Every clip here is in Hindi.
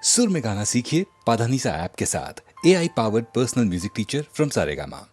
सुर में गाना सीखिए पाधानीसा ऐप के साथ। AI powered personal music teacher from Saregama.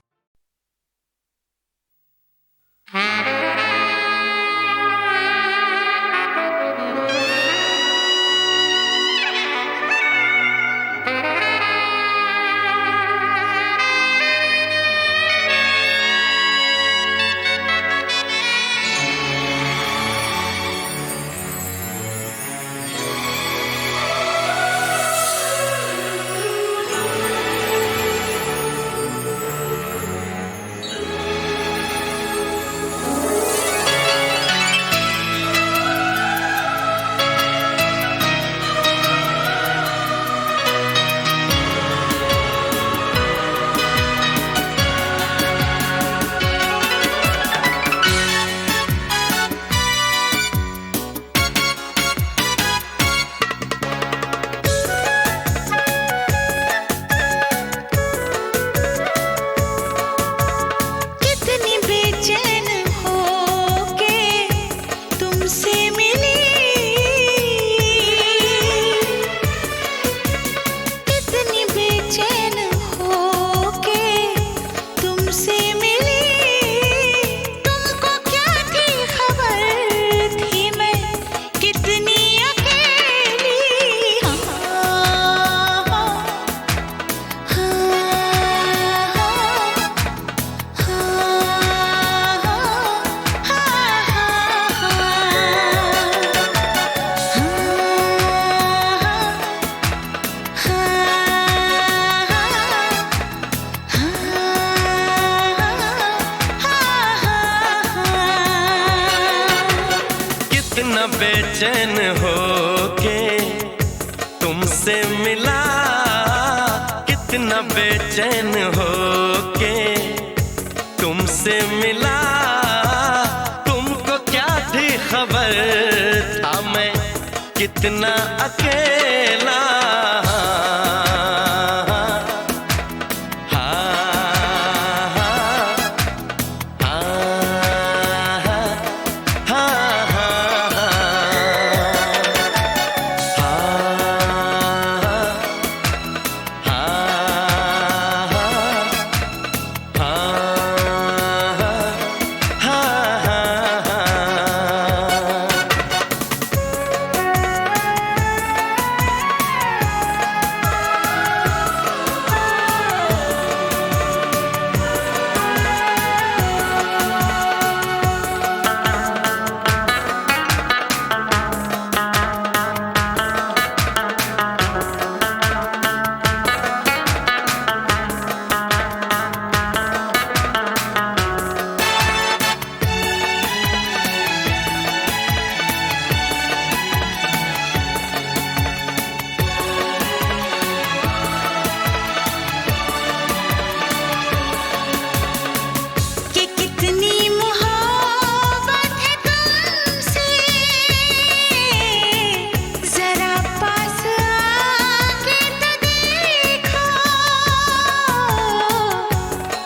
बेचैन हो के तुमसे मिला, कितना बेचैन हो के तुमसे मिला। तुमको क्या थी खबर था मैं कितना अकेला।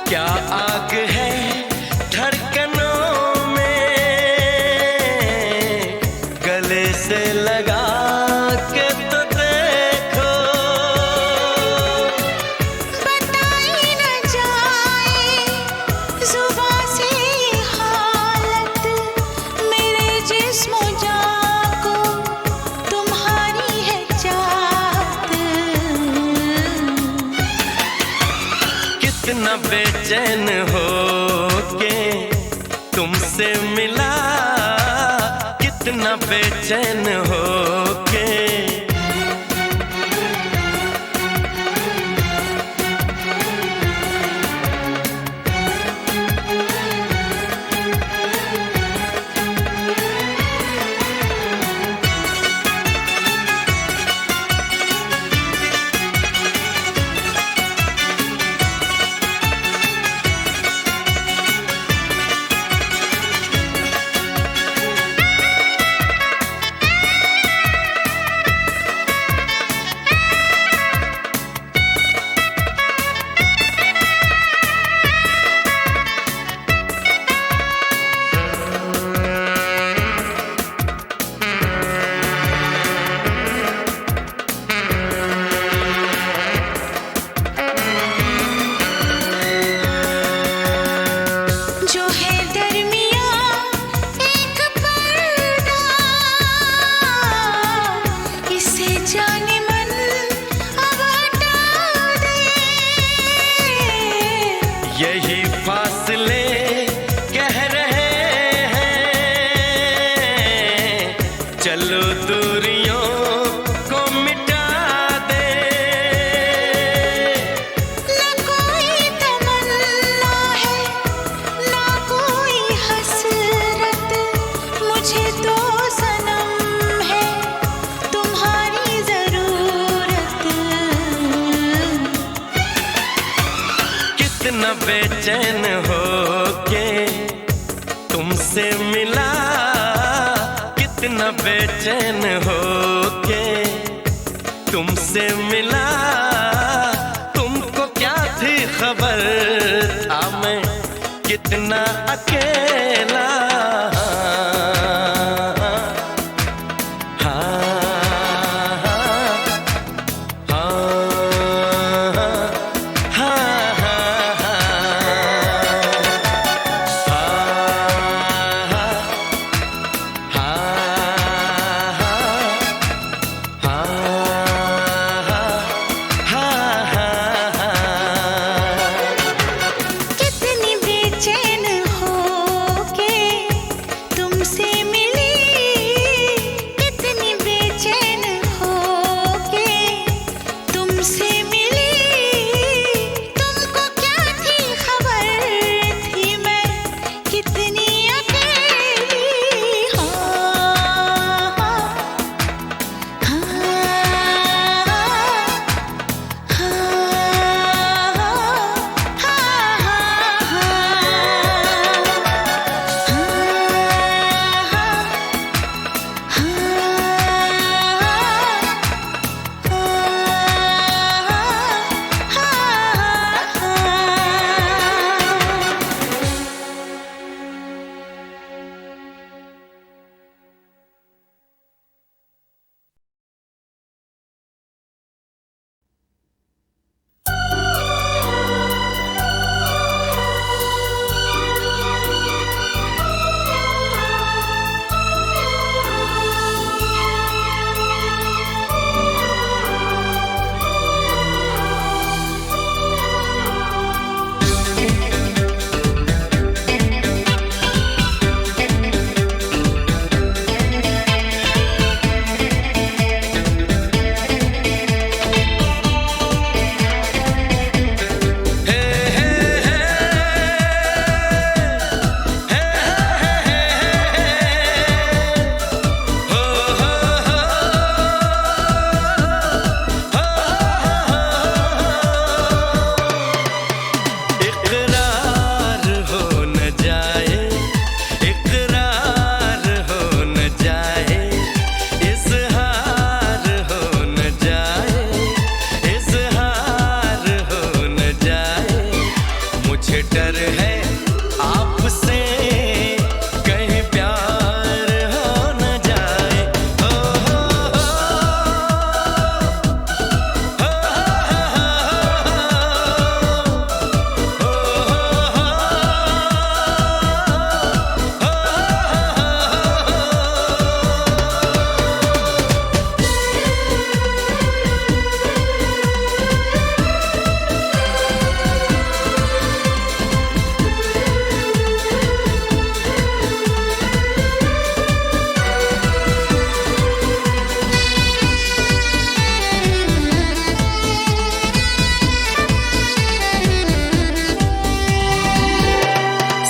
क्या आग है धड़कनों में, गले से लगा के तो देखो। बताई न जाए जुबां से हालत मेरे जिस्म जान को, तुम्हारी है चाहत। कितना बेचैन हो के तुमसे मिला, कितना बेचैन हो के। जाने मन अब हटा दे। यही फासले कह रहे हैं, चलो दूरियों को मिटा दे। न कोई तमन्ना है न कोई हसरत, मुझे तो सनम है तुम्हारी जरूरत। कितना बेचैन हो के तुमसे मिला, कितना बेचैन हो के तुमसे मिला। तुमको क्या थी खबर था मैं कितना अकेला। कितनी बेचैन हो के तुमसे मिली, कितनी बेचैन हो के तुमसे मिली। तुमको क्या थी खबर थी मैं कितनी अकेली। इकरार हो न जाए, इकरार हो न जाए, इज़हार हो न जाए, इज़हार हो न जाए। मुझे डर है आपसे कहीं प्यार हो न जाए। हो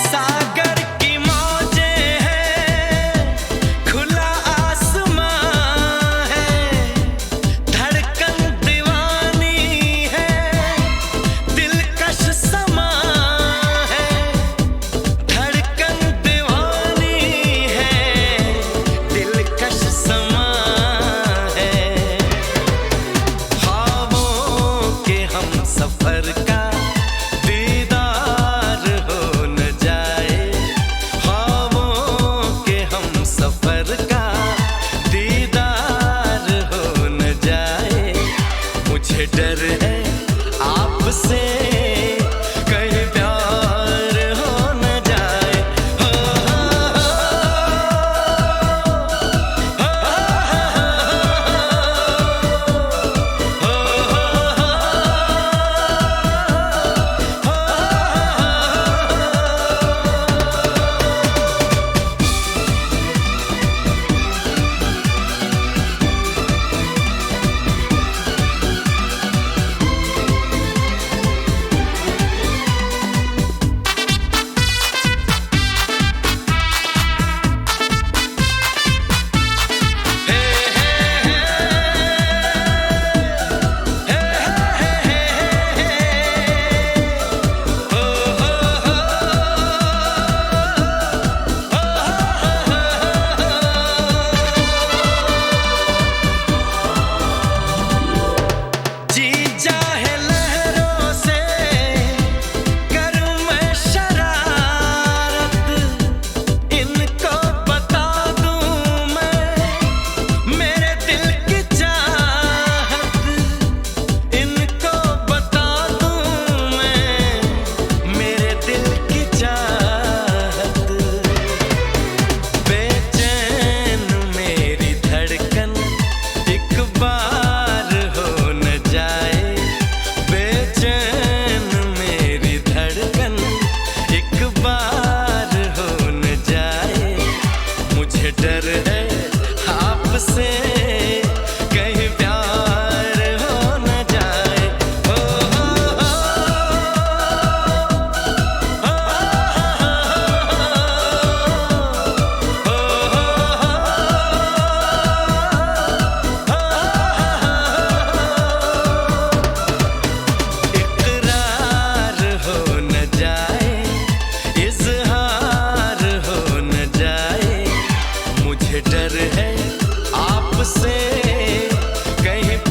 सागर की मौजें हैं, खुला आसमां है, धड़कन दीवानी है, दिलकश समा है, धड़कन दीवानी है, दिलकश समा है। ख्वाबों के हम सफर का दीदार हो न जाए, ख्वाबों के हम सफर का दीदार हो न जाए। मुझे डर है आपसे कहीं प्यार हो न जाए। हो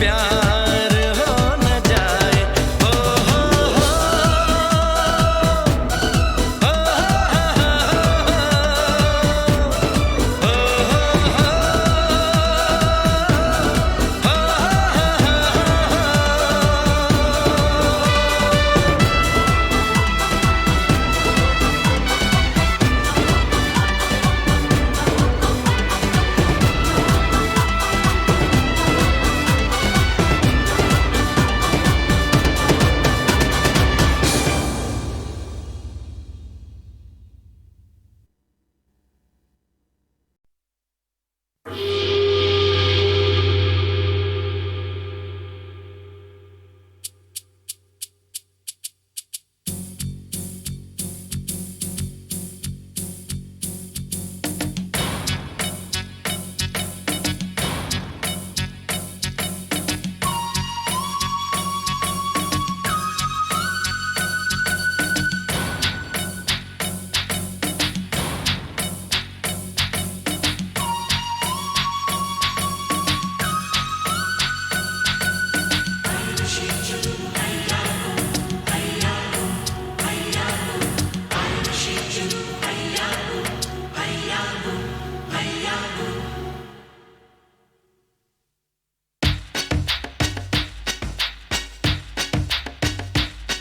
प्यार हो न जाए। हो हो हो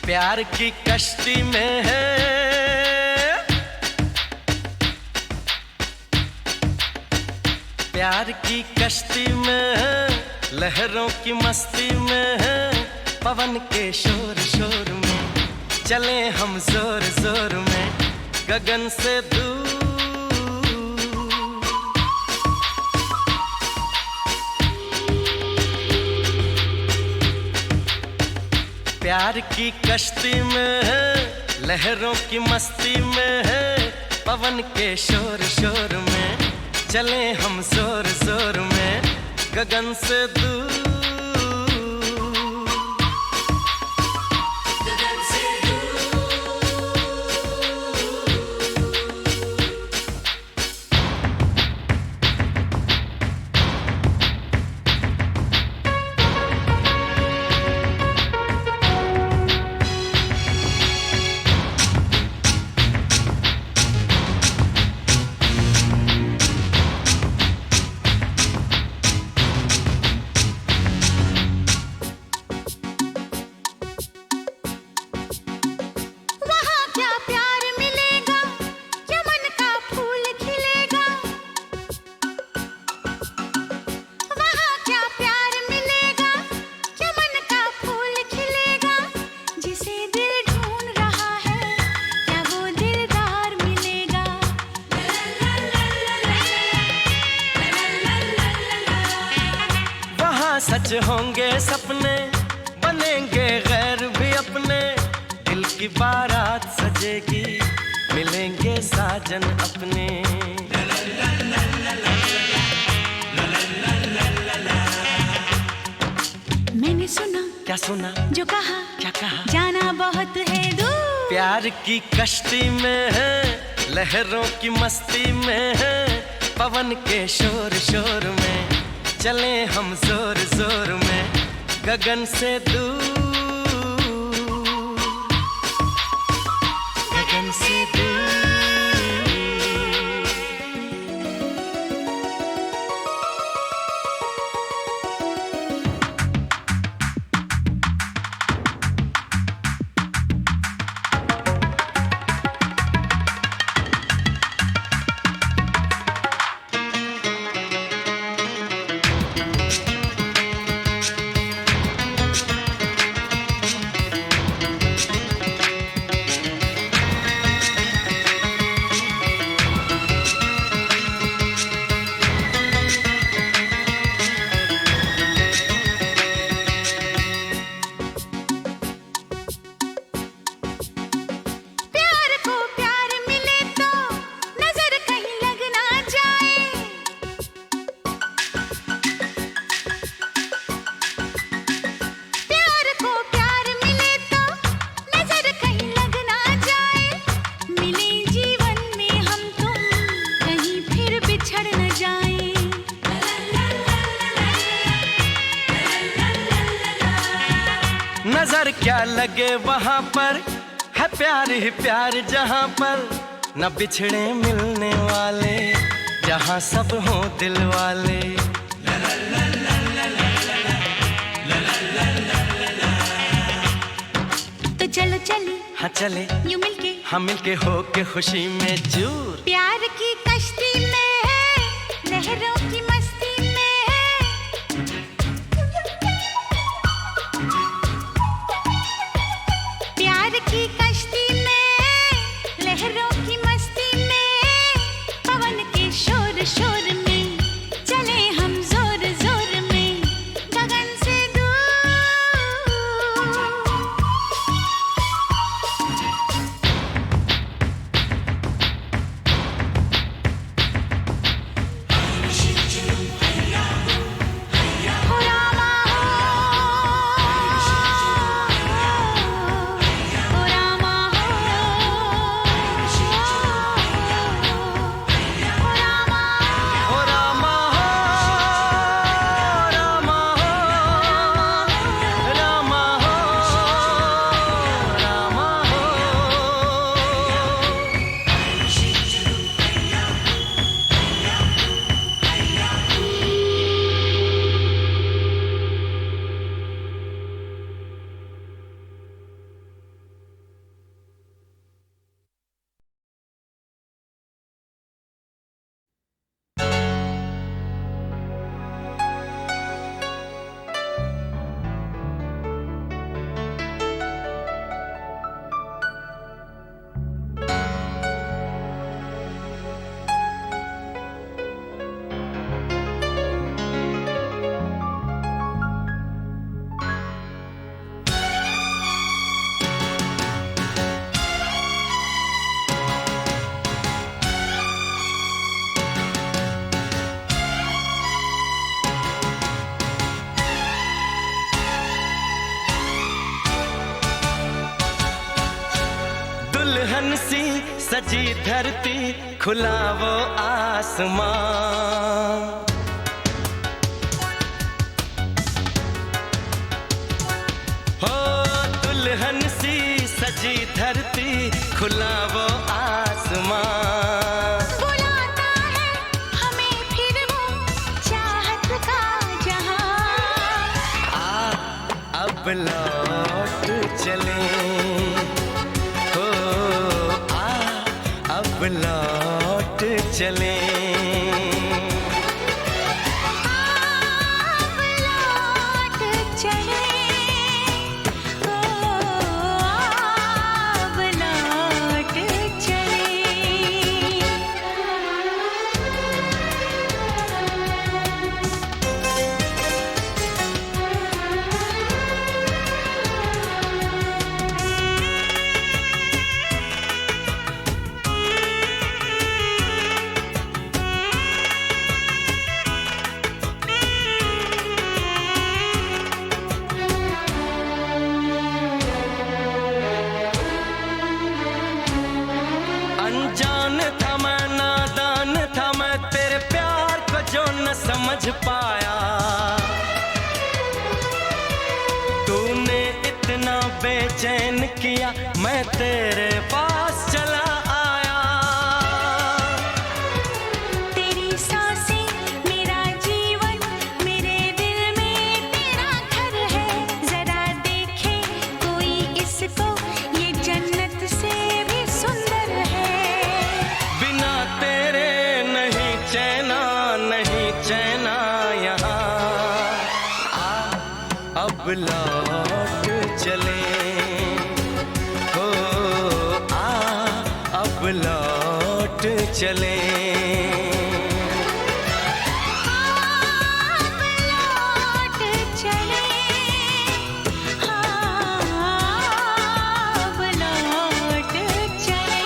प्यार की कश्ती में है, प्यार की कश्ती में है, लहरों की मस्ती में है, पवन के शोर शोर में चले हम जोर जोर में गगन से दूर। प्यार की कश्ती में है, लहरों की मस्ती में है, पवन के शोर शोर में चले हम जोर जोर में गगन से दूर। सच होंगे सपने, बनेंगे गैर भी अपने, दिल की बारात सजेगी, मिलेंगे साजन अपने। मैंने सुना, क्या सुना, जो कहा, क्या कहा, जाना बहुत है दूर। प्यार की कश्ती में है, लहरों की मस्ती में है, पवन के शोर शोर में चले हम जोर जोर में गगन से दूर, गगन से दूर। नजर क्या लगे वहां पर, है प्यार ही प्यार जहां पर, न बिछड़े मिलने वाले, जहां सब हों दिल वाले। तो चलो चले, हाँ चले, यूं मिलके, हम मिलके हो के खुशी में चूर। प्यार की कश्ती में है, लहरों की मस्ती में है। प्यार की कश्ती में, लहरों की मस्ती में, पवन के शोर शोर में, चले हम जोर जोर में, गगन से दूर। हो रामा हो रामा हो रामा। ओ रामा हो, रामा हो, रामा हो, रामा हो। दुल्हन सी सजी धरती, खुला वो आसमां। हो दुल्हन सी सजी धरती, खुला वो आसमां। बुलाता है हमें फिर वो चाहत का जहां। अब लौट चले, हो अब लौट चले। अब लौट चले, ओ अब लौट चले। अनजान था मैं, नादान था मैं, तेरे प्यार को जो न समझ पाया। तूने इतना बेचैन किया, मैं तेरे पास चला आया। तेरी सांसें मेरा जीवन, मेरे दिल में तेरा घर है। जरा देखे कोई इसको, ये जन्नत से भी सुंदर है। बिना तेरे नहीं चैना, नहीं चैना यहाँ। अब लौट चले, हो अब लौट चले। अब लौट चले, अब लौट चले।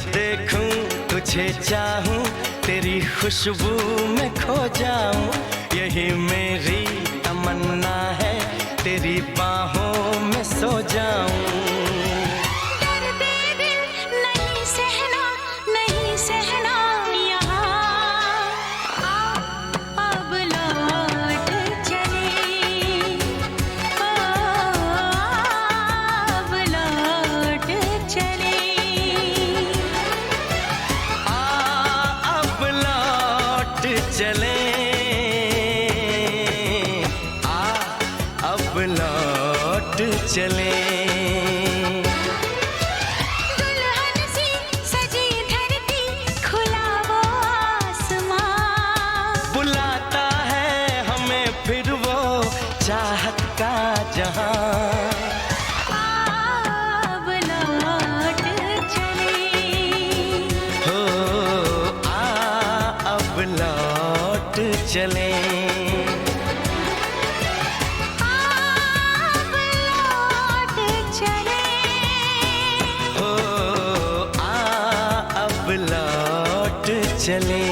देखूं तुझे चाहूं, तेरी खुशबू में खो जाऊं, यही मेरी तमन्ना है, तेरी बाहों में सो जाऊं। दर्द दिल नहीं सहना, नहीं सहना यहाँ, अब लौट चले, अब लौट चले। अब लौट चले, अब लौट चले। दुल्हन सी सजी धरती, खुला वो आसमां, बुलाता है हमें फिर वो चाहत का जहां। अब लौट चले, हो अब लौट चले। अब लौट चले। हो अब लौट चले।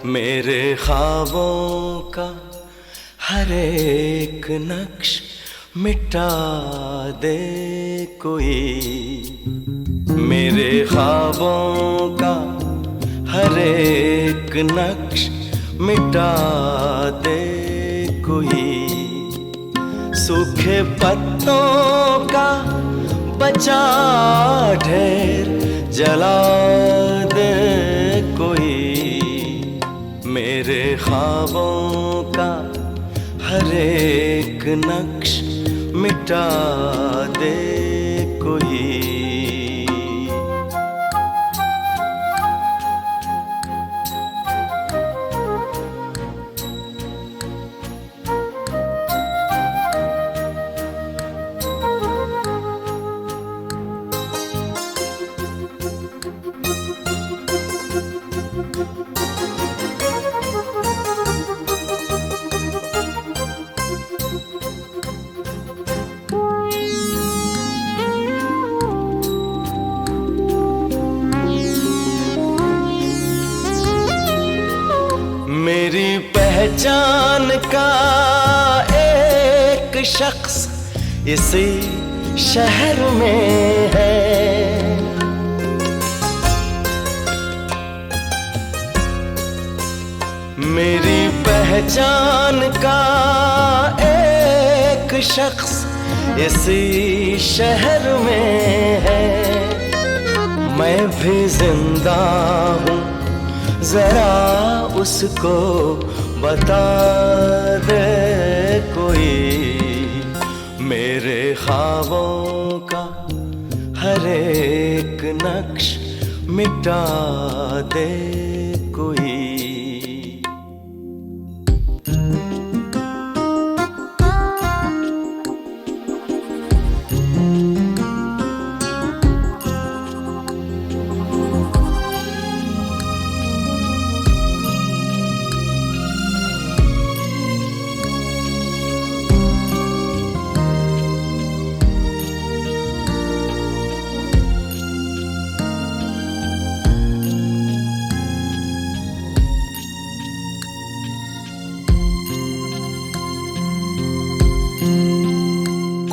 मेरे ख्वाबों का हर एक नक्श मिटा दे कोई, मेरे ख्वाबों का हर एक नक्श मिटा दे कोई, सूखे पत्तों का बचा ढेर जला दे कोई, मेरे ख्वाबों का हर एक नक्श मिटा दे कोई। मेरी पहचान का एक शख्स इसी शहर में है, मेरी पहचान का एक शख्स इसी शहर में है, मैं भी जिंदा हूँ जरा उसको बता दे कोई, मेरे ख्वाबों का हर एक नक्श मिटा दे कोई।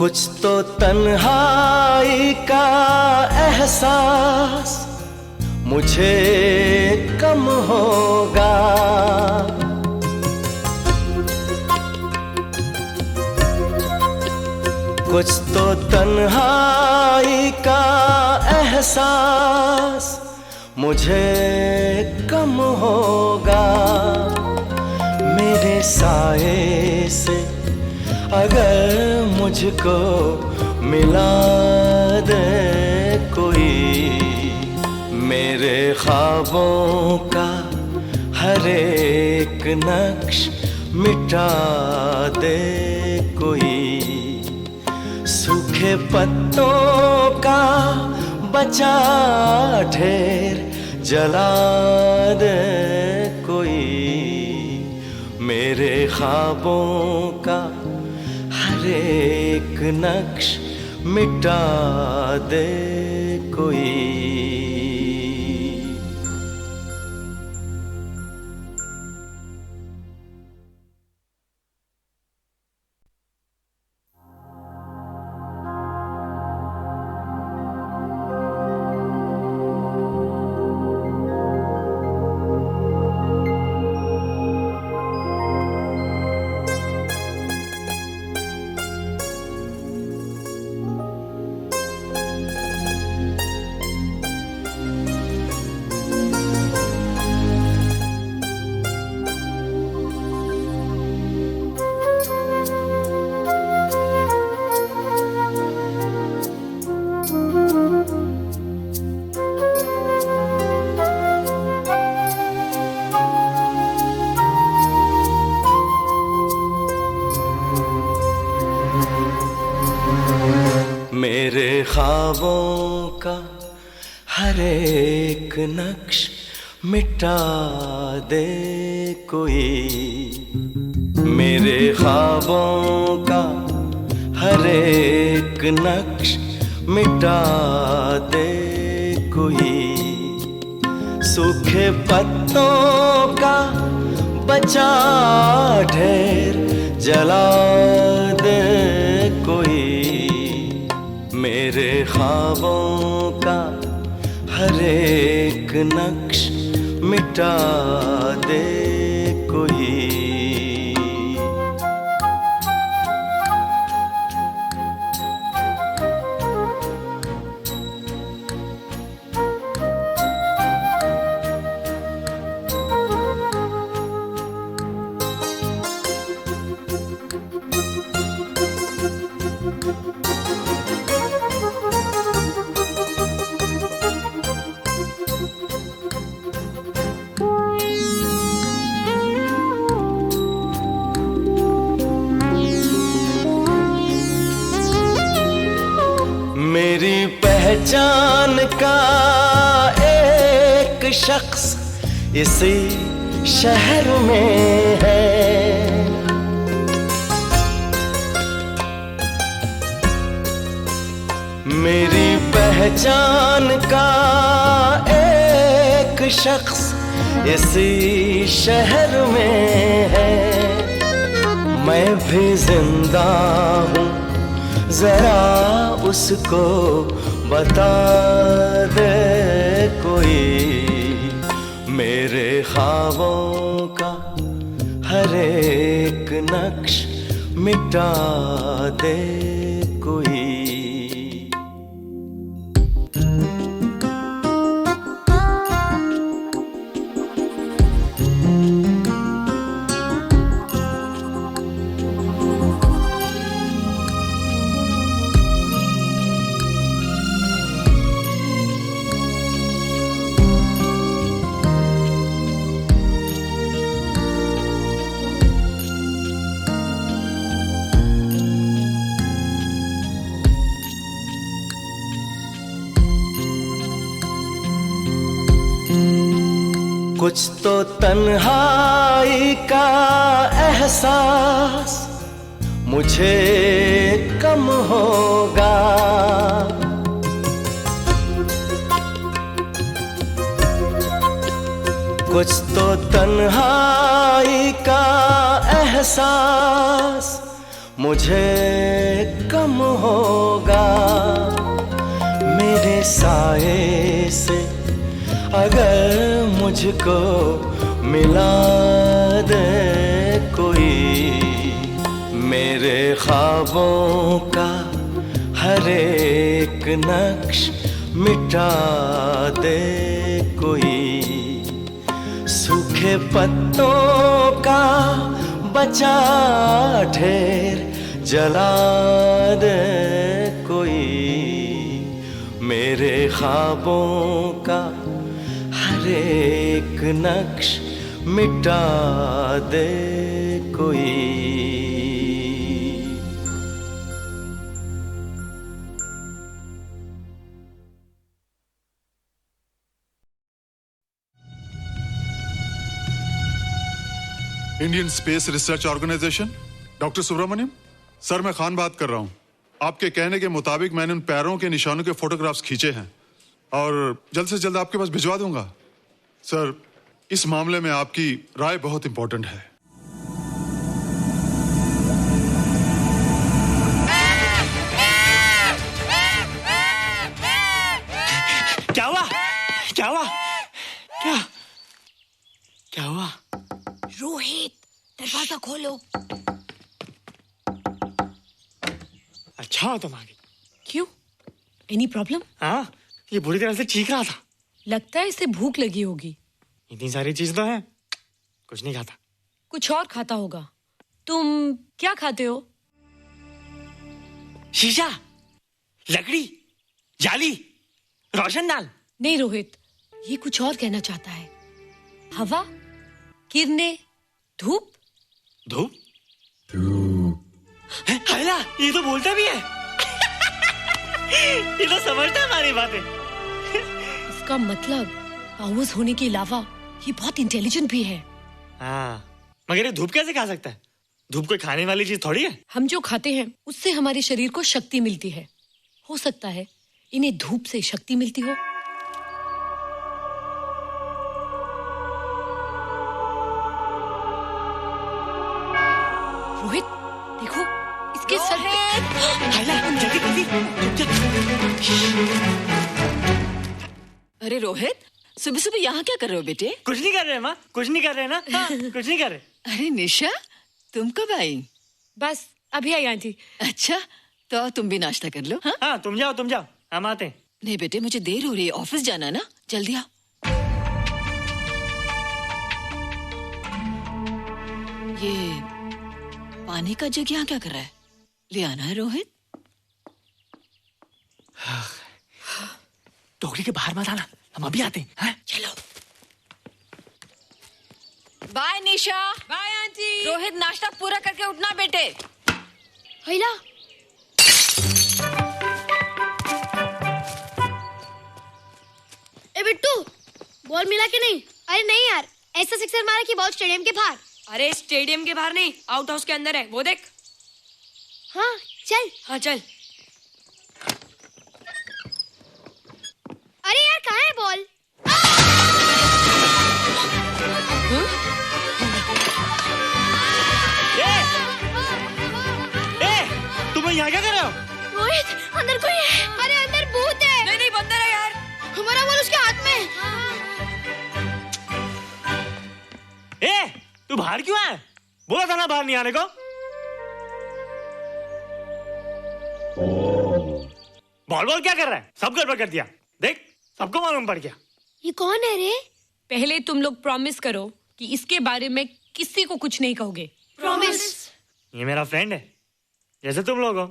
कुछ तो तन्हाई का एहसास मुझे कम होगा। कुछ तो तन्हाई का एहसास मुझे कम होगा। मेरे साए से अगर मुझको मिला दे कोई, मेरे ख्वाबों का हर एक नक्श मिटा दे कोई, सूखे पत्तों का बचा ढेर जला दे कोई, मेरे ख्वाबों का हर एक नक्श मिटा दे कोई। मेरे ख्वाबों का हर एक नक्श मिटा दे कोई, मेरे ख्वाबों का हर एक नक्श मिटा दे कोई, सूखे पत्तों का बचा ढेर जला दे कोई, मेरे ख्वाबों का हर एक नक्श मिटा दे कोई। मेरी पहचान का एक शख्स इसी शहर में है, मेरी पहचान का एक शख्स इसी शहर में है। मैं भी जिंदा हूँ, जरा उसको बता दे कोई, मेरे ख्वाबों का हर एक नक्श मिटा दे कोई। कुछ तो तन्हाई का एहसास मुझे कम होगा। कुछ तो तन्हाई का एहसास मुझे कम होगा मेरे साए से अगर मुझको मिला दे कोई, मेरे ख्वाबों का हर एक नक्श मिटा दे कोई, सूखे पत्तों का बचा ढेर जला दे कोई, मेरे ख्वाबों का हर एक नक्श मिटा दे कोई। Indian space research organisation, doctor Subramaniam sir, मैं खान बात कर रहा हूं। आपके कहने के मुताबिक मैंने उन पैरों के निशानों के फोटोग्राफ्स खींचे हैं और जल्द से जल्द आपके पास भिजवा दूंगा। सर, इस मामले में आपकी राय बहुत इंपॉर्टेंट है। क्या हुआ? क्या हुआ? क्या क्या हुआ? रोहित, दरवाजा खोलो। अच्छा हो तुम आ गई। क्यों? Any problem? हाँ, ये बुरी तरह से चीख रहा था। लगता है इसे भूख लगी होगी। इतनी सारी चीज तो है, कुछ नहीं खाता। कुछ और खाता होगा। तुम क्या खाते हो? शीशा, लकड़ी, जाली, रोशनदान। नहीं रोहित, ये कुछ और कहना चाहता है। हवा, किरणें, धूप। धूप? हैला, ये तो बोलता भी है। ये तो समझता है हमारी बातें। इसका मतलब पावर्स होने के अलावा ये बहुत इंटेलिजेंट भी है। हाँ, मगर ये धूप कैसे खा सकता है? धूप कोई खाने वाली चीज थोड़ी है। हम जो खाते हैं उससे हमारे शरीर को शक्ति मिलती है। हो सकता है इन्हें धूप से शक्ति मिलती हो। रोहित, देखो इसके सर पे। जल्दी जल्दी। अरे रोहित, सुबह सुबह यहाँ क्या कर रहे हो बेटे? कुछ नहीं कर रहे माँ, कुछ नहीं कर रहे ना। हाँ, कुछ नहीं कर रहे। अरे निशा, तुम कब आई? बस अभी आई आंटी। अच्छा, तो तुम भी नाश्ता कर लो। हाँ, हाँ, तुम जाओ, हम आते हैं। नहीं बेटे, मुझे देर हो रही है, ऑफिस जाना ना, जल्दी आओ। ये पानी का जग यहाँ क्या कर रहा है? ले आना है रोहित। टोकरी के बाहर मत आना, हम अभी आते हैं। हाँ? चलो। Bye Nisha. Bye aunty. Rohit, नाश्ता पूरा करके उठना बेटे। हैला, ए बिट्टू, बॉल मिला कि नहीं? अरे नहीं यार, ऐसा सिक्सर मारा कि बॉल स्टेडियम के बाहर। अरे स्टेडियम के बाहर नहीं, आउट हाउस के अंदर है, वो देख। हाँ चल। हाँ चल। अरे यार, कहाँ है बॉल? तुम यहाँ क्या कर रहे हो? रोहित, अंदर कोई है। अरे अंदर भूत है। नहीं नहीं, बंदर है यार। हमारा बॉल उसके हाथ में। तू बाहर क्यों है? बोला था ना बाहर नहीं आने को। बॉल क्या कर रहा है? सब गड़बड़ कर दिया। देख, सबको मालूम पड़ गया। ये कौन है रे? पहले तुम लोग प्रॉमिस करो कि इसके बारे में किसी को कुछ नहीं कहोगे। प्रॉमिस। ये मेरा फ्रेंड है, जैसे तुम लोग हो।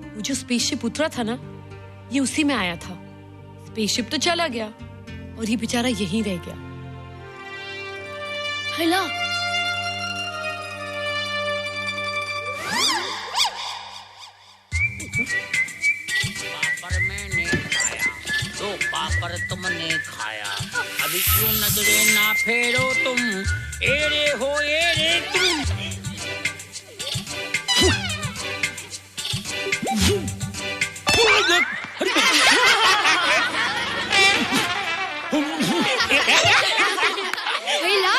वो जो स्पेसशिप उतरा था ना, ये उसी में आया था। स्पेसशिप तो चला गया और ये बेचारा यहीं रह गया। हैला, पापड़ मैंने खाया, दो पापड़ तुमने खाया, अभी क्यों नजरे ना फेरो तुम, एरे हो एरे तुम। हैला,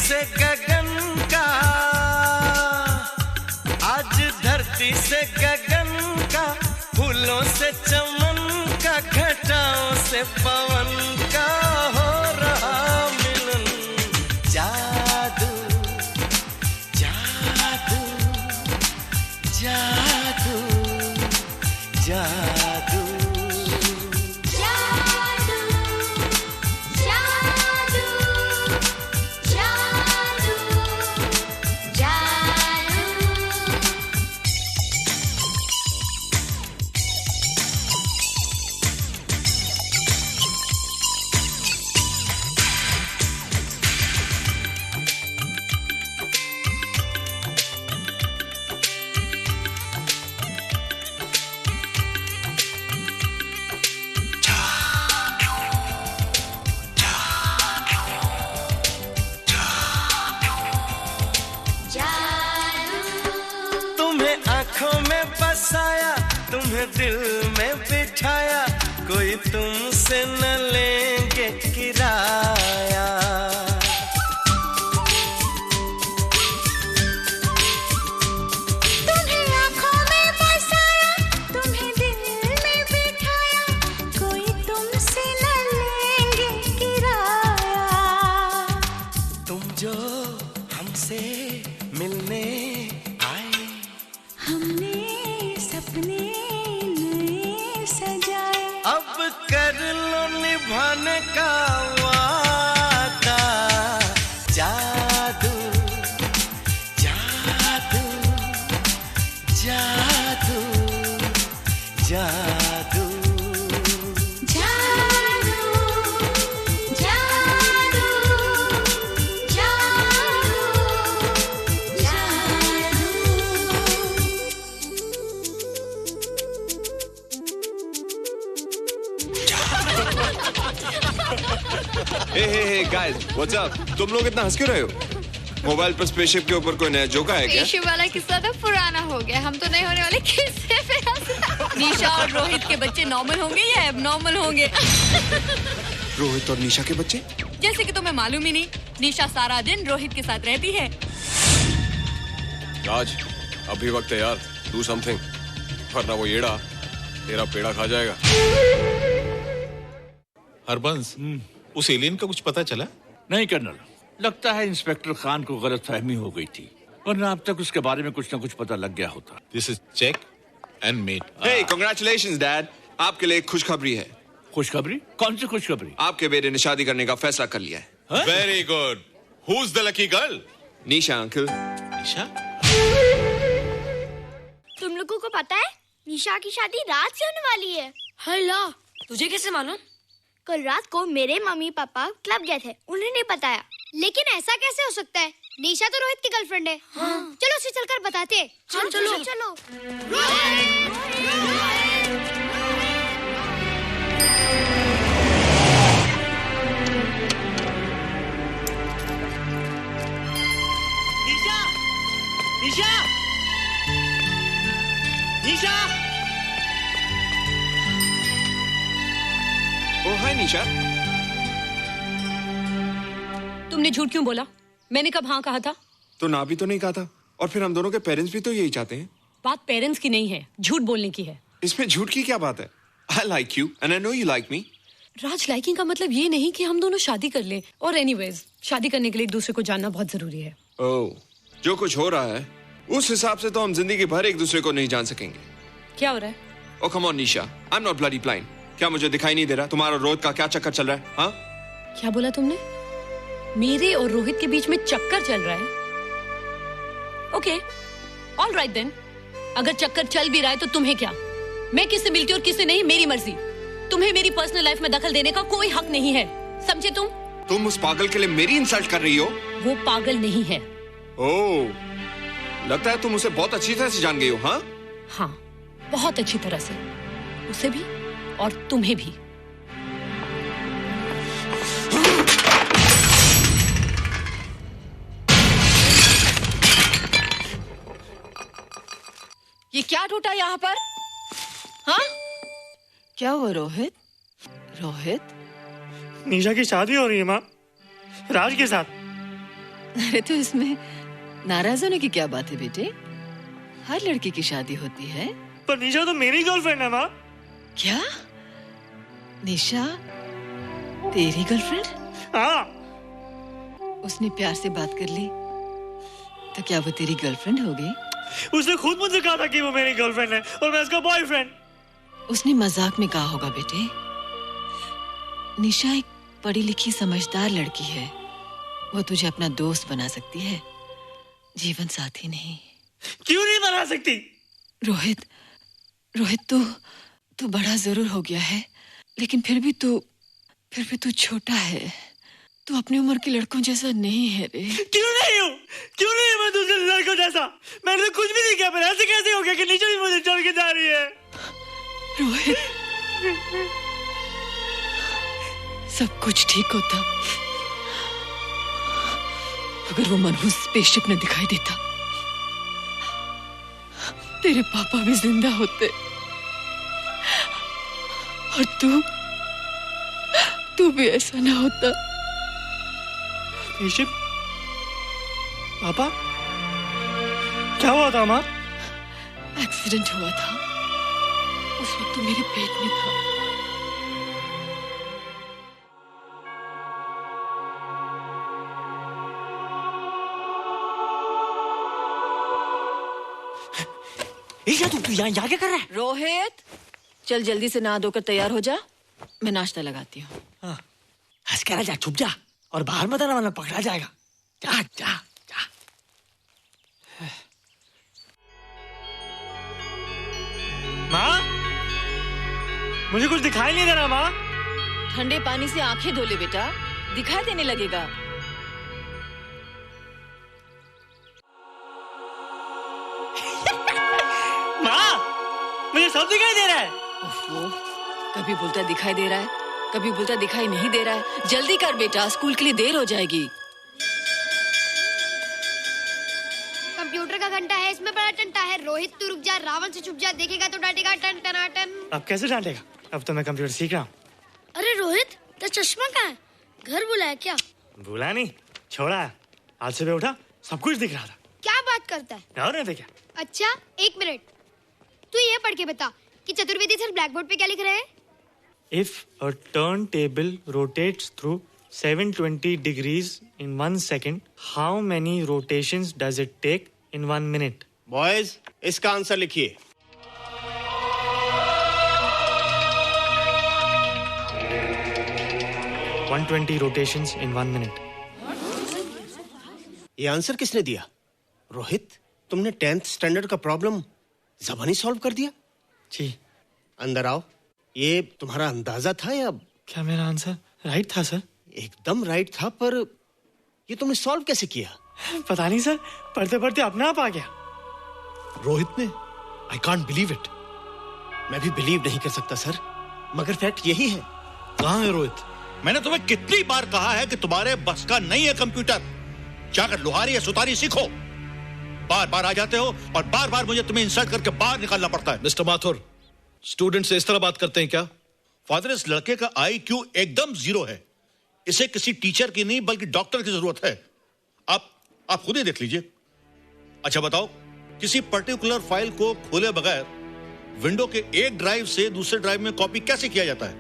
से गगन का, आज धरती से गगन का, फूलों से चमन का, घटाओं से पवन का हो रहा मिलन। जादू जादू जादू जादू बसाया, तुम्हें दिल में बिठाया, कोई तुमसे न लेंगे किराया। तुम्हें आँखों में बसाया, तुम्हें दिल में बिठाया, कोई तुमसे न लेंगे किराया। तुम जो हमसे मिलने आए, हमने सपने नए सजाए, अब कर लो निभाने का वादा। जादू जादू जादू जादू जादू जादू हे गाइस, व्हाट्स अप? तुम लोग इतना हंस क्यों रहे हो? मोबाइल पर स्पेसशिप के ऊपर कोई नया जोक आया क्या? स्पेसशिप वाला किस्सा तो पुराना हो गया, हम तो नहीं होने वाले किस्से पे हंसना। निशा और रोहित के बच्चे नॉर्मल होंगे या एबनॉर्मल होंगे? रोहित और निशा के बच्चे? जैसे कि तुम्हें मालूम ही नहीं, निशा सारा दिन रोहित के साथ रहती है। राज, अभी वक्त है यार, डू समथिंग, वरना वो येड़ा तेरा पेड़ा खा जाएगा। हरबंस, उस एलियन का कुछ पता चला? नहीं कर्नल, लगता है इंस्पेक्टर खान को गलतफहमी हो गई थी, वरना अब तक उसके बारे में कुछ न कुछ पता लग गया होता। This is check and mate. Hey, congratulations dad, आपके लिए एक खुशखबरी है। खुशखबरी? कौन सी खुशखबरी? आपके बेटे ने शादी करने का फैसला कर लिया है। Very good. Who is the lucky girl? Nisha uncle. Nisha? तुम लोगों को पता है निशा की शादी रात से होने वाली है। हल्ला, तुझे कैसे मालूम? कल रात को मेरे मम्मी पापा क्लब गए थे, उन्हें नहीं बताया। लेकिन ऐसा कैसे हो सकता है? निशा तो रोहित की गर्लफ्रेंड है। हाँ। चलो उसे चलकर बताते हैं। चलो चलो चलो। निशा, निशा, निशा। ओ हाय निशा। तुमने झूठ क्यों बोला? मैंने कब हाँ कहा था? तो ना भी तो नहीं कहा था, और फिर हम दोनों के पेरेंट्स भी तो यही चाहते हैं। बात पेरेंट्स की नहीं है, झूठ बोलने की है। इसमें झूठ की क्या बात है? I like you and I know you like me. Raj, liking का मतलब ये नहीं कि हम दोनों शादी कर लें। और एनीवेज, शादी करने के लिए एक दूसरे को जानना बहुत जरूरी है। ओह, जो कुछ हो रहा है उस हिसाब से तो हम जिंदगी भर एक दूसरे को नहीं जान सकेंगे। क्या हो रहा है? Oh come on Nisha, I'm not bloody blind. क्या मुझे दिखाई नहीं दे रहा तुम्हारा रोहित का क्या चक्कर चल रहा है? हाँ? क्या बोला तुमने? मेरे और रोहित के बीच में चक्कर चल रहा है? Okay, all right then. अगर चक्कर चल भी रहा है तो तुम्हें क्या? मैं किससे मिलती हूँ और किससे नहीं, मेरी मर्जी। तुम्हें मेरी पर्सनल लाइफ में दखल देने का कोई हक नहीं है, समझे तुम? तुम उस पागल के लिए मेरी इंसल्ट कर रही हो? वो पागल नहीं है। ओह, लगता है तुम उसे बहुत अच्छी तरह से जान गई हो। हाँ? हाँ, बहुत अच्छी तरह से, उसे भी और तुम्हें भी। ये क्या टूटा यहाँ पर? हाँ? क्या हुआ रोहित? रोहित? निशा की शादी हो रही है माँ, राज के साथ। अरे तो इसमें नाराज होने की क्या बात है बेटे? हर लड़की की शादी होती है। पर निशा तो मेरी गर्लफ्रेंड है माँ। क्या? निशा तेरी गर्लफ्रेंड? हाँ। उसने प्यार से बात कर ली तो क्या वो तेरी गर्लफ्रेंड हो गई? उसने खुद मुझसे कहा था कि वो मेरी गर्लफ्रेंड है और मैं उसका बॉयफ्रेंड। उसने मजाक में कहा होगा बेटे। निशा एक पढ़ी लिखी समझदार लड़की है। वो तुझे अपना दोस्त बना सकती है, जीवन साथी नहीं। क्यों नहीं बना सकती? रोहित, तू बड़ा जरूर हो गया है, लेकिन फिर भी तू छोटा है। तू अपनी उम्र के लड़कों जैसा नहीं है रे। क्यों नहीं हूँ? क्यों नहीं मैं दूसरे लड़कों जैसा? मैंने तो कुछ भी नहीं किया, पर ऐसे कैसे हो गया कि निशा भी मुझे छोड़ के जा रही है? रोहित, सब कुछ ठीक होता अगर वो मनहूस स्पेसशिप न दिखाई देता। तेरे पापा भी जिंदा होते और तू भी ऐसा ना होता। स्पेसशिप? पापा? क्या हुआ था माँ? एक्सीडेंट हुआ था, उस वक्त तू मेरे पेट में था। तू यहाँ क्या कर रहा है? रोहित, चल जल्दी से नहा धोकर तैयार हो जा, मैं नाश्ता लगाती हूँ। हंस कर जा, छुप जा और बाहर मत आना वरना पकड़ा जाएगा। जा जा जा। माँ, मुझे कुछ दिखाई नहीं दे रहा माँ। ठंडे पानी से आंखें धो ले बेटा, दिखाई देने लगेगा। मुझे सब दिखाई दे रहा है। कभी बोलता दिखाई दे रहा है, कभी बोलता दिखाई नहीं दे रहा है। जल्दी कर बेटा, स्कूल के लिए देर हो जाएगी। कंप्यूटर का घंटा है, इसमें बड़ा टंटा है। रोहित तू रुक जा, रावण से छुप जा, देखेगा तो डांटेगा टन टनाटन। अब कैसे डांटेगा? अब तो मैं कंप्यूटर सीख रहा हूँ। अरे रोहित, तेरा चश्मा कहाँ है? घर बुलाया क्या? भूला नहीं, छोड़ा है। आज सुबह उठा, सब कुछ दिख रहा था। क्या बात करता है? और नहीं तो क्या? अच्छा, एक मिनट, तू ये पढ़ के बता कि चतुर्वेदी सर ब्लैक बोर्ड पे क्या लिख रहे हैं? If a turntable rotates through 720 degrees in 1 second, how many rotations does it take in 1 minute? Boys, इसका आंसर लिखिए। – 120 rotations in 1 minute. ये आंसर किसने दिया? रोहित, तुमने 10th स्टैंडर्ड का प्रॉब्लम ज़बानी सॉल्व कर दिया? जी। अंदर आओ। ये तुम्हारा अंदाजा था या? क्या मेरा आंसर राइट था सर? एकदम राइट था, पर ये तुमने सॉल्व कैसे किया? पता नहीं सर, पढ़ते पढ़ते अपने आप आ गया। रोहित ने? I can't believe it. मैं भी बिलीव नहीं कर सकता सर, मगर फैक्ट यही है। कहाँ है रोहित? मैंने तुम्हें कितनी बार कहा है कि तुम्हारे बस का नहीं है कंप्यूटर। जाकर लोहारी या सुतारी सीखो। बार बार आ जाते हो और बार बार मुझे तुम्हें इंसल्ट करके बाहर निकालना पड़ता है। मिस्टर माथुर, स्टूडेंट से इस तरह बात करते हैं क्या? फादर, इस लड़के का IQ एकदम 0 है। इसे किसी टीचर की नहीं बल्कि डॉक्टर की जरूरत है। आप खुद ही देख लीजिए। अच्छा बताओ, किसी पर्टिकुलर फाइल को खोले बगैर विंडो के एक ड्राइव से दूसरे ड्राइव में कॉपी कैसे किया जाता है?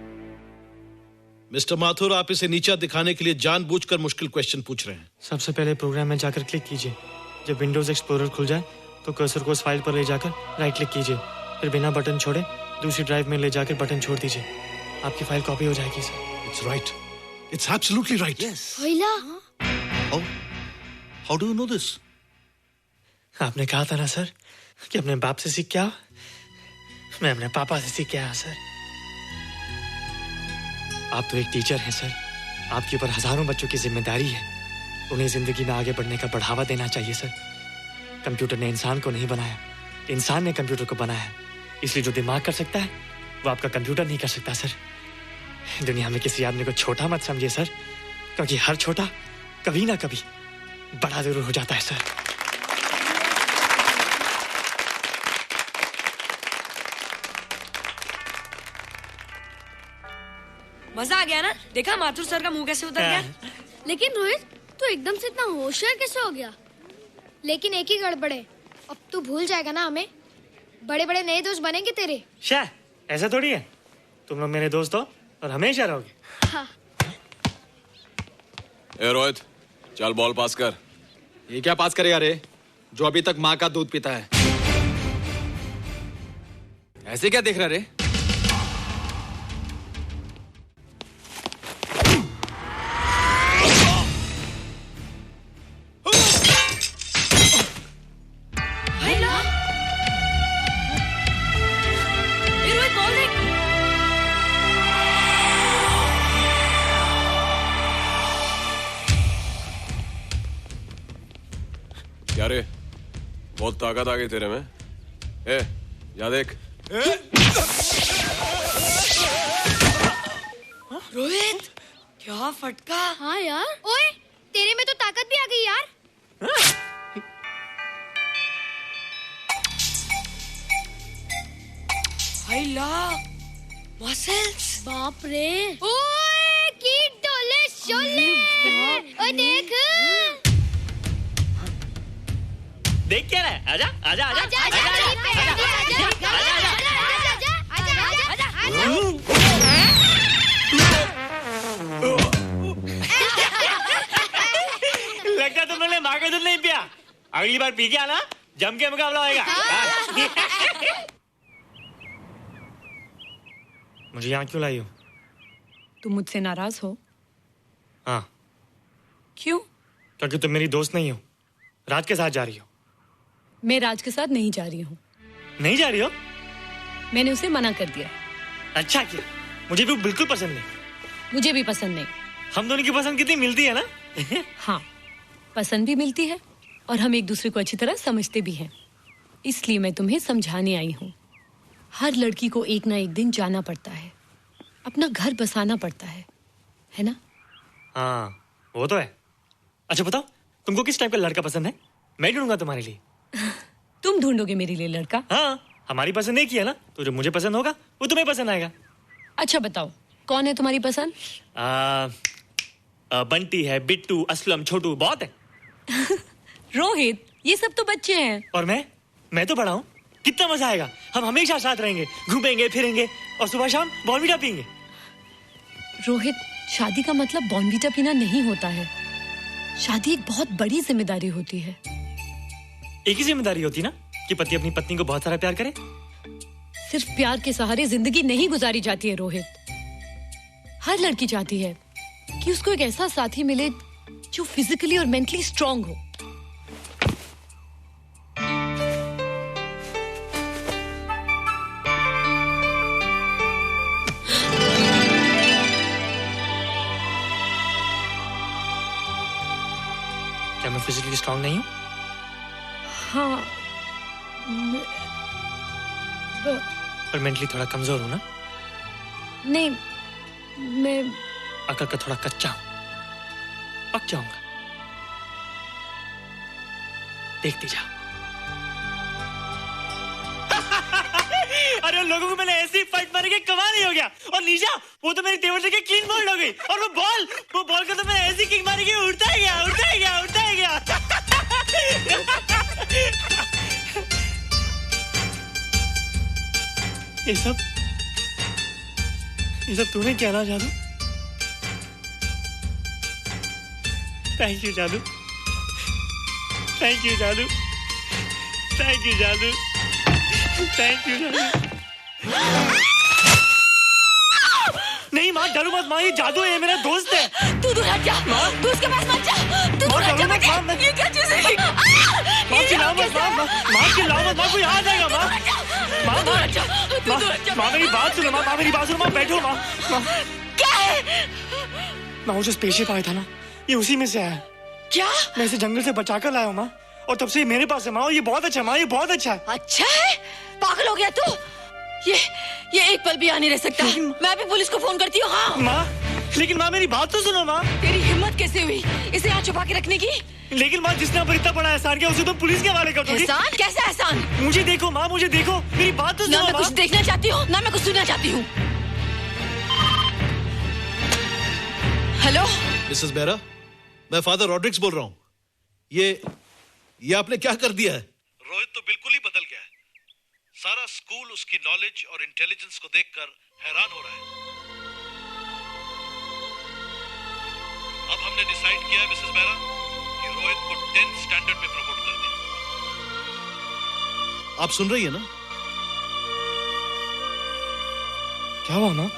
मिस्टर माथुर, आप इसे नीचा दिखाने के लिए जानबूझकर मुश्किल क्वेश्चन पूछ रहे हैं। सबसे पहले प्रोग्राम में जाकर क्लिक कीजिए। जब विंडोज एक्सप्लोरर खुल जाए तो कर्सर को उस फाइल पर ले जाकर राइट क्लिक कीजिए, फिर बिना बटन छोड़े दूसरी ड्राइव में ले जाकर बटन छोड़ दीजिए। आपकी फाइल कॉपी हो जाएगी sir. It's right, it's absolutely right. How do you know this? आपने कहा था ना सर कि अपने बाप से सीख के आओ। मैं अपने पापा से सीख के आया सर। आप तो एक टीचर हैं सर, आपके ऊपर हजारों बच्चों की जिम्मेदारी है। उन्हें जिंदगी में आगे बढ़ने का बढ़ावा देना चाहिए सर। कंप्यूटर ने इंसान को नहीं बनाया, इंसान ने कंप्यूटर को बनाया। इसलिए जो दिमाग कर सकता है वो आपका कंप्यूटर नहीं कर सकता सर। दुनिया में किसी आदमी को छोटा मत समझिए सर, क्योंकि हर छोटा कभी ना कभी बड़ा जरूर हो जाता है सर। मजा आ गया ना? देखा माथुर सर का मुंह कैसे उतर गया? लेकिन रोहित, तू एकदम से इतना होशियार कैसे हो गया? लेकिन एक ही गड़बड़ है, अब तू भूल जाएगा ना हमें। बड़े बड़े नए दोस्त बनेंगे तेरे। शाह, ऐसा थोड़ी है। तुम लोग मेरे दोस्त हो और हमेशा रहोगे। हाँ। ए रोहित, चल बॉल पास कर। ये क्या पास करेगा रे, जो अभी तक माँ का दूध पीता है? ऐसे क्या देख रहा रे? क्या रे, बहुत ताकत आ गई तेरे में। ए, या देख। रोहित, क्या फटका। हाँ यार। ओए, तेरे में तो ताकत भी आ गई यार। मसल्स। बाप रे। ओए, की डोले शोले। ओए देख। देख क्या रहा है? आजा आजा आजा आजा आजा लगता तुमने माँ का दूध नहीं पिया। अगली बार पी के आना, जम के मुकाबला होएगा। मुझे यहाँ क्यों लाई हो? तुम मुझसे नाराज हो? हाँ। क्यों? क्योंकि तुम मेरी दोस्त नहीं हो, राज के साथ जा रही हो। मैं राज के साथ नहीं जा रही हूँ। नहीं जा रही हो? मैंने उसे मना कर दिया। अच्छा किया, मुझे भी बिल्कुल पसंद नहीं। मुझे भी पसंद नहीं। हम दोनों की पसंद कितनी मिलती है ना। हाँ, पसंद भी मिलती है और हम एक दूसरे को अच्छी तरह समझते भी हैं। इसलिए मैं तुम्हें समझाने आई हूँ। हर लड़की को एक ना एक दिन जाना पड़ता है, अपना घर बसाना पड़ता है ना? हाँ, वो तो है। अच्छा बताओ, तुमको किस टाइप का लड़का पसंद है? मैं ढूंढूंगा तुम्हारे लिए। तुम ढूंढोगे मेरे लिए लड़का? हाँ, हमारी पसंद एक ही है ना, तो जो मुझे पसंद होगा वो तुम्हें पसंद आएगा। अच्छा बताओ, कौन है तुम्हारी पसंद? बंटी है, बिट्टू, असलम, छोटू, बहुत है। रोहित, ये सब तो बच्चे हैं। और मैं तो बड़ा हूँ। कितना मजा आएगा, हम हमेशा साथ रहेंगे, घूमेंगे फिरेंगे और सुबह शाम बॉर्नवीटा पीएंगे। रोहित, शादी का मतलब बॉर्नवीटा पीना नहीं होता है। शादी एक बहुत बड़ी जिम्मेदारी होती है। एक ही जिम्मेदारी होती ना कि पति अपनी पत्नी को बहुत सारा प्यार करे। सिर्फ प्यार के सहारे जिंदगी नहीं गुजारी जाती है रोहित। हर लड़की चाहती है कि उसको एक ऐसा साथी मिले जो फिजिकली और मेंटली स्ट्रांग हो। क्या मैं फिजिकली स्ट्रांग नहीं हूँ? हाँ, पर मेंटली थोड़ा कमजोर हूँ ना? नहीं, मैं अकल का थोड़ा कच्चा हूँ। पक जाऊंगा, देखती जाओ। अरे लोगों को मैंने ऐसी फाइट मारी कि कमाल ही हो गया। और निशा, वो तो मेरी टेबल से क्लीन बोल्ड हो गई। और वो बॉल को तो मैंने ऐसी किक मारी कि उड़ता ही गया, उड़ता ही गया, उड़ता ही गया। ये सब तूने क्या ना जादू? थैंक यू जादू, थैंक यू जादू, थैंक यू जादू, थैंक यू जादू। नहीं माँ, डरो मत माँ, ये जादू है, ये मेरा दोस्त है। तू दूर हट जा, तू उसके पास मत जा, तू दूर हट जा बेटे। ये क्या चीज़ है? माँ चिल्लाओ मत, माँ चिल्लाओ मत, माँ कोई आ जाएगा। माँ मेरी बात सुनो, माँ मेरी बात सुनो, माँ बैठो। माँ क्या है? माँ वो जो स्पेसशिप आया था ना, ये उसी में से आया। क्या? मैं इसे जंगल से बचाकर लाया हूँ माँ, और तब से ये मेरे पास है माँ। और ये बहुत अच्छा है माँ, ये बहुत अच्छा है। अच्छा है? पागल हो गया तू? ये एक पल भी यहाँ नहीं रह सकता। मैं अभी पुलिस को फोन करती हूँ। हाँ माँ, लेकिन माँ मेरी बात तो सुनो माँ। तेरी हिम्मत कैसे हुई इसे यहाँ छुपा के रखने की? लेकिन माँ, जिसने पर इतना बड़ा एहसान किया उसे तो पुलिस के हवाले कर दोगी। एहसान? कैसा एहसान? मुझे देखो माँ, मुझे देखो, मेरी बात तो सुनो। ना मैं कुछ देखना चाहती हूँ, ना मैं कुछ सुनना चाहती हूँ। हेलो मिसेस बेरा, मैं फादर रॉड्रिक्स बोल रहा हूं। ये आपने क्या कर दिया है? रोहित तो बिल्कुल ही बदल गया है। सारा स्कूल उसकी नॉलेज और इंटेलिजेंस को देखकर हैरान हो रहा है। अब हमने डिसाइड किया है मिसेस बेरा कि रोहित को 10th स्टैंडर्ड में प्रमोट कर दें। आप सुन रही है ना? क्या हुआ माँ?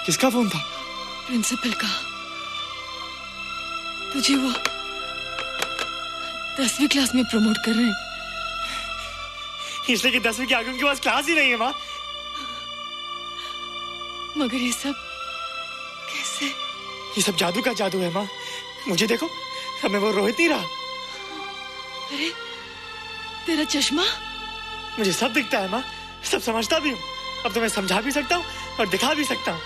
किसका फोन था? प्रिंसिपल का। तुझे वो 10वीं क्लास में प्रमोट कर रहे हैं। इसलिए कि 10वीं के आगे उनके पास क्लास ही नहीं है माँ। मगर ये सब कैसे? ये सब जादू का जादू है माँ। मुझे देखो, अब मैं वो रोहित नहीं रहा। अरे तेरा चश्मा? मुझे सब दिखता है माँ, सब समझता भी हूँ। अब तो मैं समझा भी सकता हूँ और दिखा भी सकता हूँ।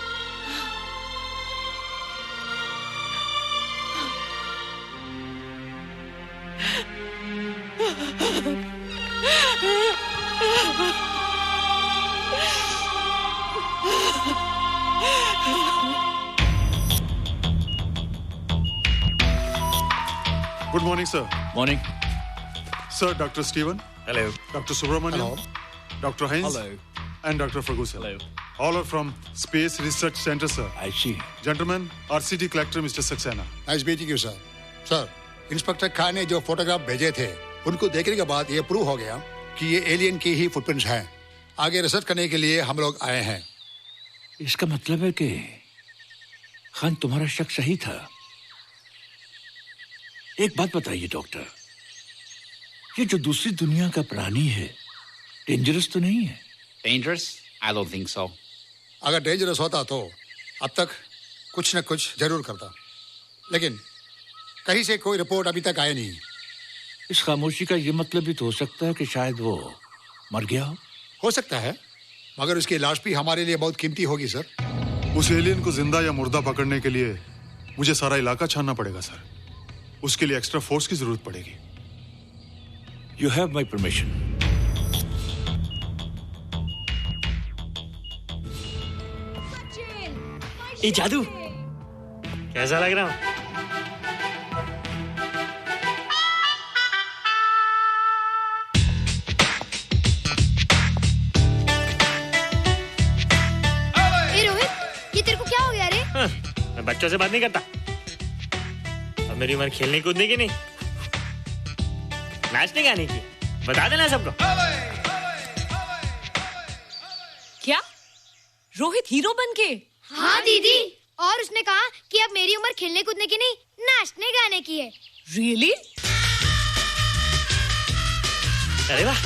Good morning, sir. Morning. Sir, Dr. Stephen. Hello. Dr. Subramaniam. Hello. Dr. Heinz. Hello. And Dr. Ferguson. Hello. All are from Space Research Center, sir. I see. Gentlemen, RCT collector Mr. Saxena. Nice meeting you sir. Sir, inspector Khan ने जो फोटोग्राफ भेजे थे उनको देखने के बाद ये प्रूव हो गया कि ये एलियन की ही फुटप्रिंट्स हैं। आगे रिसर्च करने के लिए हम लोग आए हैं। इसका मतलब है कि खान तुम्हारा शक सही था। एक बात बताइए डॉक्टर, ये जो दूसरी दुनिया का प्राणी है डेंजरस तो नहीं है? Dangerous? I don't think so. अगर डेंजरस होता तो अब तक कुछ न कुछ जरूर करता, लेकिन कहीं से कोई रिपोर्ट अभी तक आई नहीं। इस खामोशी का ये मतलब भी तो हो सकता है कि शायद वो मर गया हो सकता है, मगर उसकी लाश भी हमारे लिए बहुत कीमती होगी सर। उस एलियन को जिंदा या मुर्दा पकड़ने के लिए मुझे सारा इलाका छानना पड़ेगा सर। उसके लिए एक्स्ट्रा फोर्स की जरूरत पड़ेगी। You have my permission. ये जादू कैसा लग रहा हूँ? रोहित, ये तेरे को क्या हो गया रे? मैं बच्चों से बात नहीं करता। अब मेरी उम्र खेलने कूदने की नहीं, नाचने गाने की। बता देना सबको। क्या रोहित हीरो बन के? हाँ दीदी, और उसने कहा कि अब मेरी उम्र खेलने कूदने की नहीं, नाचने गाने की है। Really? अरे वाह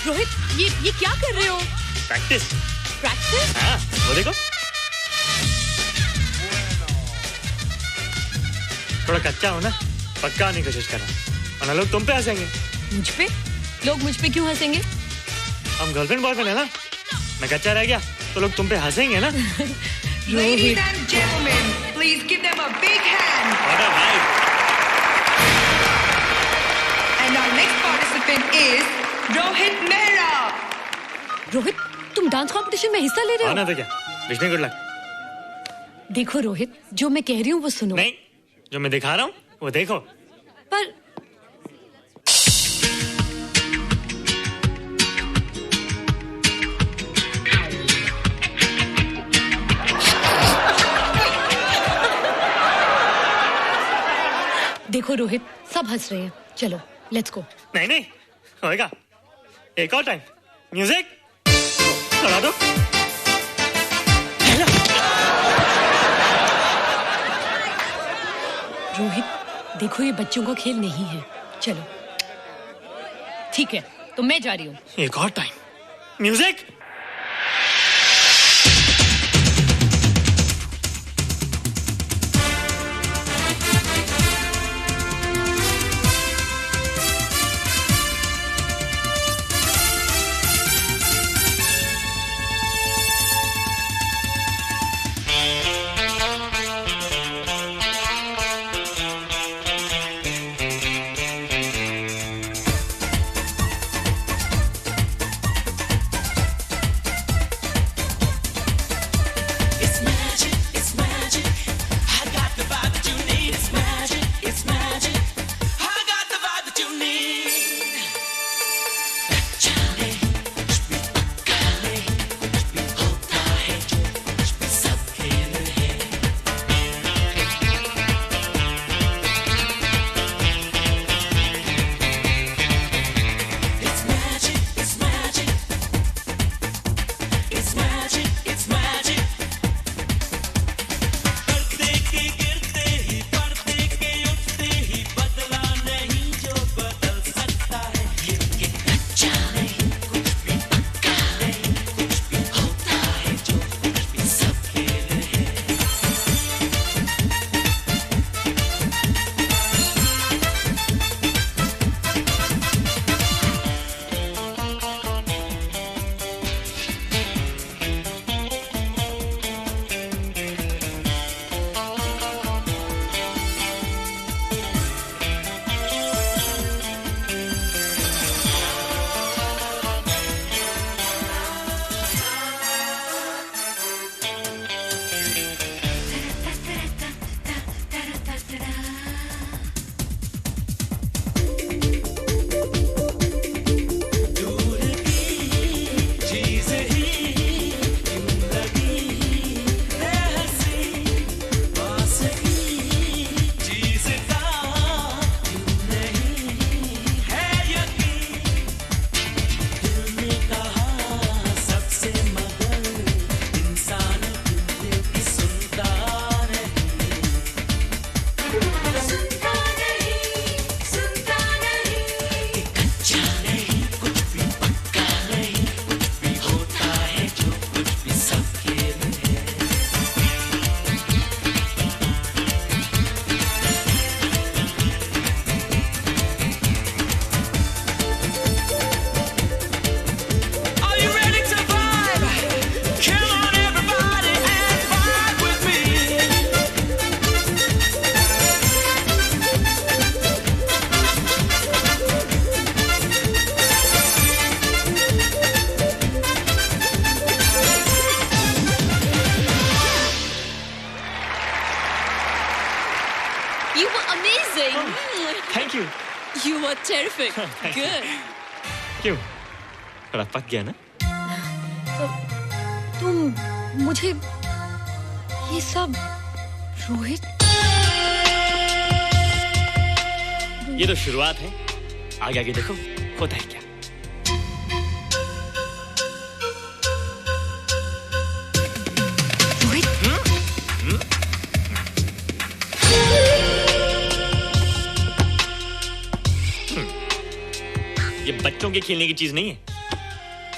रोहित, ये क्या कर रहे हो? प्रैक्टिस। प्रैक्टिस? हाँ, वो देखो। थोड़ा कच्चा हो ना, पक्का होने की कोशिश कर रहा हूँ, वरना लोग तुम पे हंसेंगे। मुझ पे? लोग मुझ पे क्यों हंसेंगे? हम गर्लफ्रेंड बॉयफ्रेंड है ना, मैं कच्चा रह गया तो लोग तुम पे हंसेंगे ना। Ladies and gentlemen, please give them a big hand. What a vibe. And our next participant is Rohit Mehra. Rohit, तुम डांस कंपटीशन में हिस्सा ले रहे हो? हाँ ना तो क्या, विश मी गुड लक। देखो रोहित, जो मैं कह रही हूँ वो सुनो। नहीं, जो मैं दिखा रहा हूँ वो देखो। पर देखो रोहित, सब हंस रहे हैं। चलो लेट्स गो। नहीं नहीं होएगा, एक और टाइम। म्यूजिक चला दो। रोहित देखो, ये बच्चों का खेल नहीं है। चलो ठीक है, तो मैं जा रही हूँ। एक और time. Music. You were terrific. Good. क्यों? थोड़ा पक गया ना? तो तुम मुझे ये सब रोहित, ये तो शुरुआत है, आगे आगे देखो होता है क्या। ये बच्चों के खेलने की चीज नहीं है,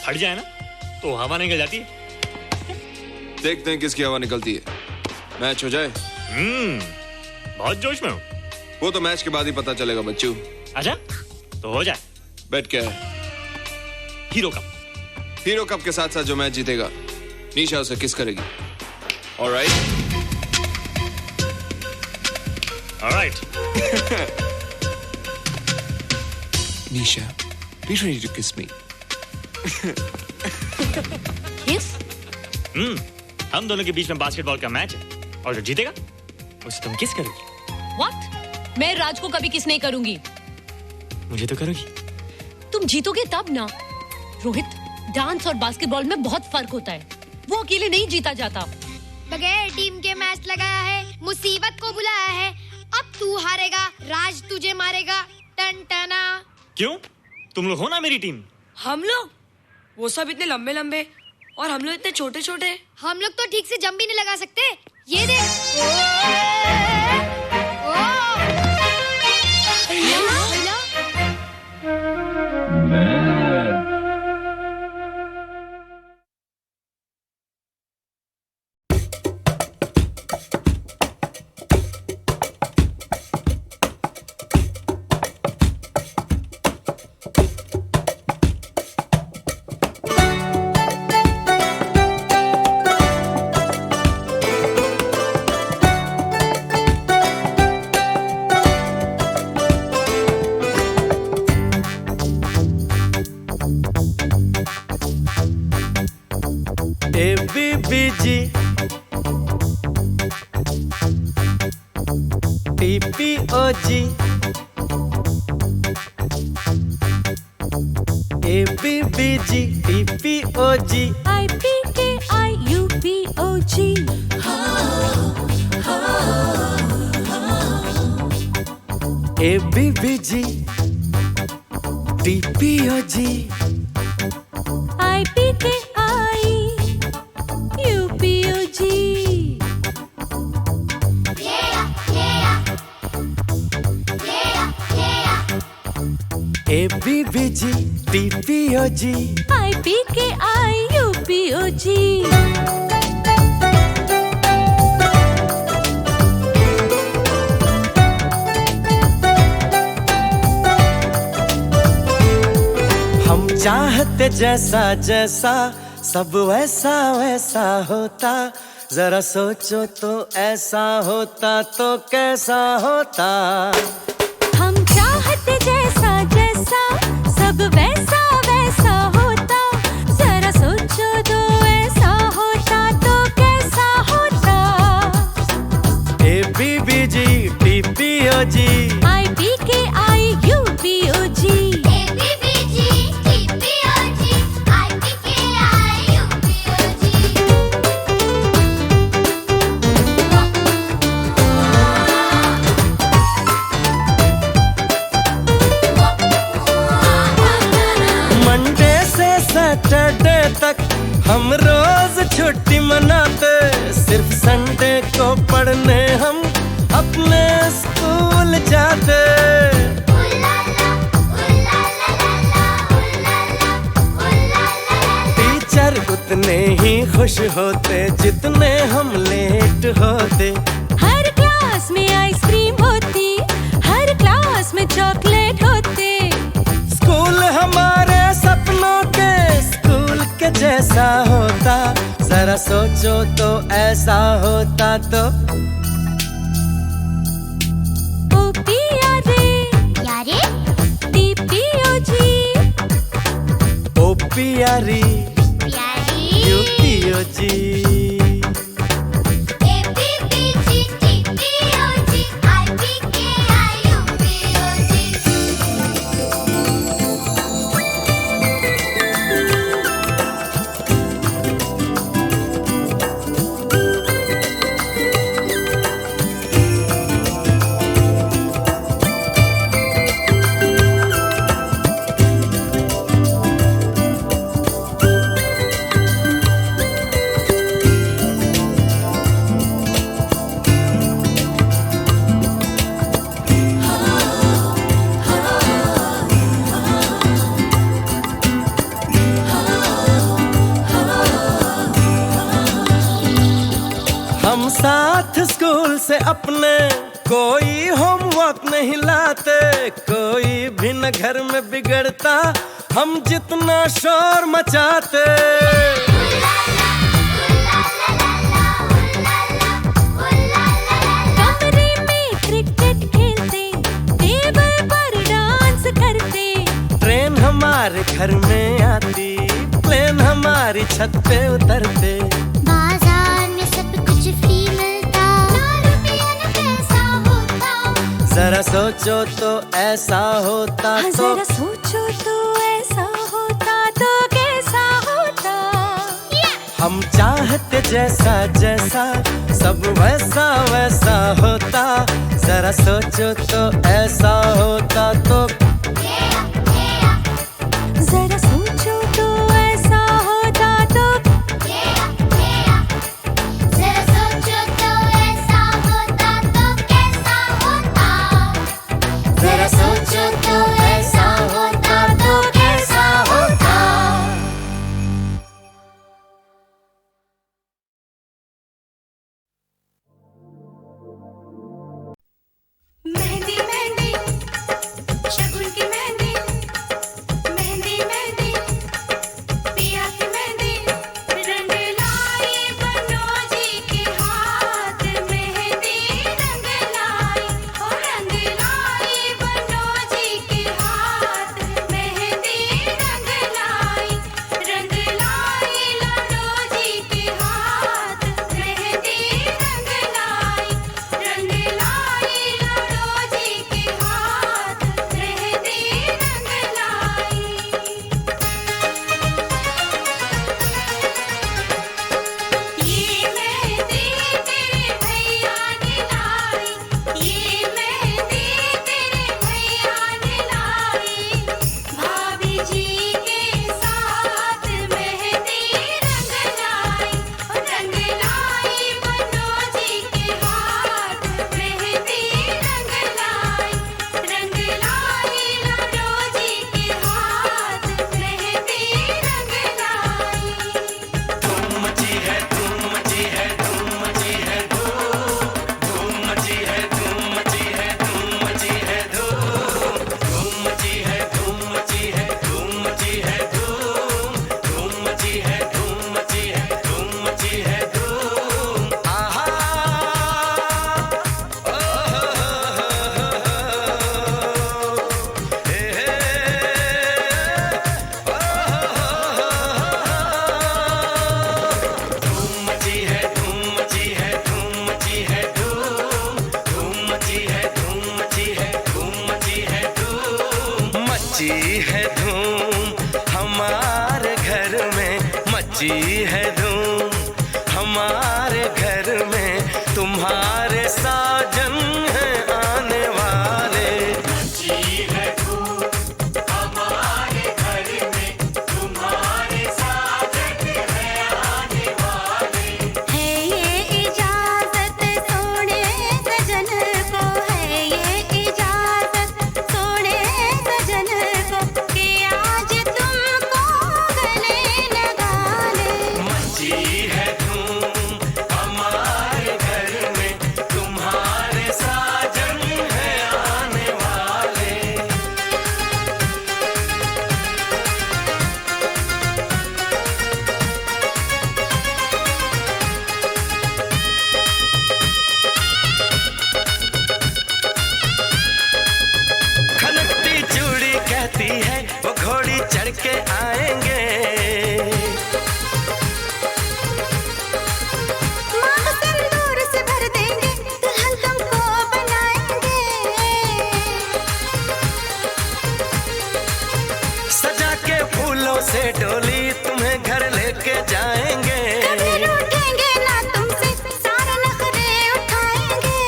फट जाए ना तो हवा निकल जाती है। देखते हैं किसकी हवा निकलती है। मैच हो जाए। बहुत जोश में हूँ। वो तो मैच के बाद ही पता चलेगा बच्चू। अच्छा तो हो जाए। बेट क्या है? Hero cup. हीरो कप के साथ साथ जो मैच जीतेगा निशा उसे किस करेगी। Alright. Nisha, be ready to kiss me. Kiss? हम दोनों के बीच में बास्केटबॉल का मैच है और जो जीतेगा उसे तुम किस करोगी। What? मैं राज को कभी किस नहीं करूंगी। मुझे तो करोगी। तुम जीतोगे तब ना। रोहित, डांस और बास्केटबॉल में बहुत फर्क होता है, वो अकेले नहीं जीता जाता। बगैर टीम के मैच लगाया है, मुसीबत को बुलाया है, अब तू हारेगा, राज तुझे मारेगा। टन टना। क्यों? तुम लोग हो ना मेरी टीम। हम लोग? वो सब इतने लंबे लंबे और हम लोग इतने छोटे छोटे। हम लोग तो ठीक से जंप भी नहीं लगा सकते। ये देख। ABBG TPOG ABBG TPOG IPKIUPOG ABBG TPOG IPKIUPOG ABBG TPOG IPKIUPOG हम चाहते जैसा जैसा सब वैसा वैसा होता, जरा सोचो तो ऐसा होता तो कैसा होता। हम चाहते जैसा जैसा सब वैसा वैसा होता, जरा सोचो तो ऐसा होता तो कैसा होता। ABBG TPOG IPKIUPOG मंडे से सैटरडे तक हम रोज छुट्टी मनाते, सिर्फ संडे को पढ़ने हम अपने स्कूल जाते। टीचर उतने ही खुश होते जितने हम लेट होते। हर क्लास में आइसक्रीम होती, हर क्लास में चॉकलेट होते। स्कूल हमारे सपनों के स्कूल के जैसा होता, जरा सोचो तो ऐसा होता तो। OPRE UPOG स्कूल से अपने कोई होमवर्क नहीं लाते, कोई भी न घर में बिगड़ता हम जितना शोर मचाते। कमरे में क्रिकेट खेलते, टेबल पर डांस करते, ट्रेन हमारे घर में आती, प्लेन हमारी छत पे उतरते। बाजार में सब कुछ फ्री मिलता, ना रुपया न पैसा होता। जरा सोचो तो ऐसा होता तो, जरा सोचो तो ऐसा होता तो कैसा होता। हम चाहते जैसा जैसा सब वैसा वैसा होता। जरा सोचो तो ऐसा होता तो, जरा सोचो तो ऐसा होता तो, जरा सोचो तो ऐसा होता तो कैसा होता। जरा सोचो तो ऐसा होता तो कैसा होता। मेहंदी मेहंदी शगुन की मेहंदी, मेहंदी मेहंदी पिया की मेहंदी, रंग लाई बनोजी के हाथ, मेहंदी रंग लाई, ओ रंग लाई बनोजी के हाथ, मेहंदी रंग लाई, रंग लाई लड़ोजी के हाथ, मेहंदी रंग लाई, रंग लाई लड़ोजी के हाथ, मेहंदी रंग लाई। ये मेहंदी तेरे भैया ने लाई, ये मेहंदी तेरे भैया ने लाई, भाभी जी के साथ मेहंदी रंग लाई, रंग लाई बनोजी के हाथ, मेहंदी रंग लाई, रंग लाई लड़ोजी के हाथ, मेहंदी रंग लाई। धूम मची है, धूम मची है, धूम मची है, धूम मची है, धूम मची है, धूम मची है, धूम मची है, धूम मची है, धूम मची है, धूम मची है, धूम मची है, धूम मची है, धूम। आहा धूम मची है, धूम मची है, धूम मची है, धूम मची है, धूम मची है, धूम मची है, धूम मची है धूम हमारे घर में, मची है धूम हमारे घर में, तुम्हारे साजन हैं आने वाले। मची है धूम हमारे घर में, तुम्हारे साजन हैं आने वाले। है ये इजाजत सोने सजन को, है ये इजाजत सोने सजन को, कि आज तुमको गले लगा ले। मची है धूम हमारे घर में, तुम्हारे साजन हैं आने वाले। खनकती चूड़ी कहती है वो घोड़ी चढ़ के आएंगे। मांग सिंदूर से भर देंगे, दुल्हन तुमको बनाएंगे। सजा के फूलों से डोली तुम्हें घर लेके जाएंगे। कभी रूठेंगे ना तुमसे, सारे नखरे उठाएंगे।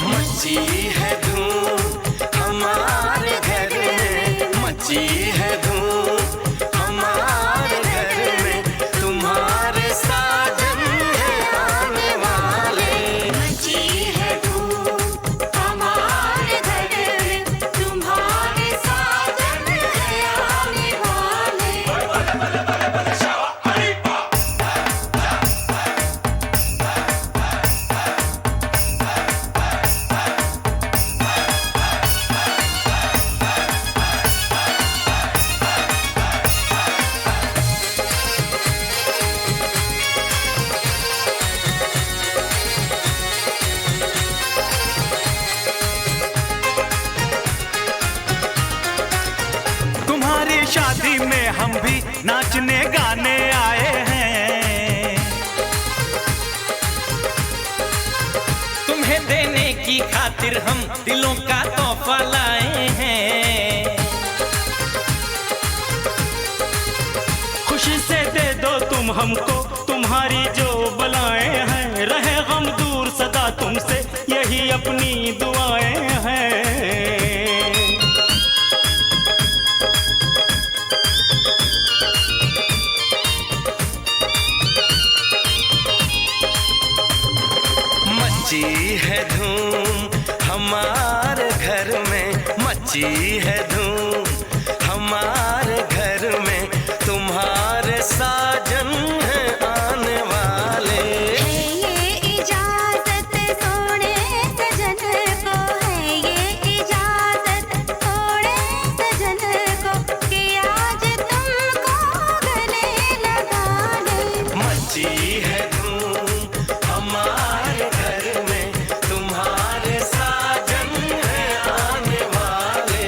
मची है धूम हमारे घर में, मची है धूम हमारे घर में, तुम्हारे साजन हैं आने वाले। मची है धूम हमारे घर में, में हम भी नाचने गाने आए हैं। तुम्हें देने की खातिर हम दिलों का तोहफा लाए हैं। खुशी से दे दो तुम हमको तुम्हारी जो बलाएं हैं, रहे गम दूर सदा तुमसे यही अपनी दुआएं हैं। मची है धूम हमारे घर में, मची है धूम हमारे घर में, तुम्हारे साजन हैं आने वाले। है ये इजाजत सोने सजन को, है ये इजाजत सोने सजन को, कि आज तुमको गले लगा ले। मची है धूम हमारे घर में, तुम्हारे साजन हैं आने वाले।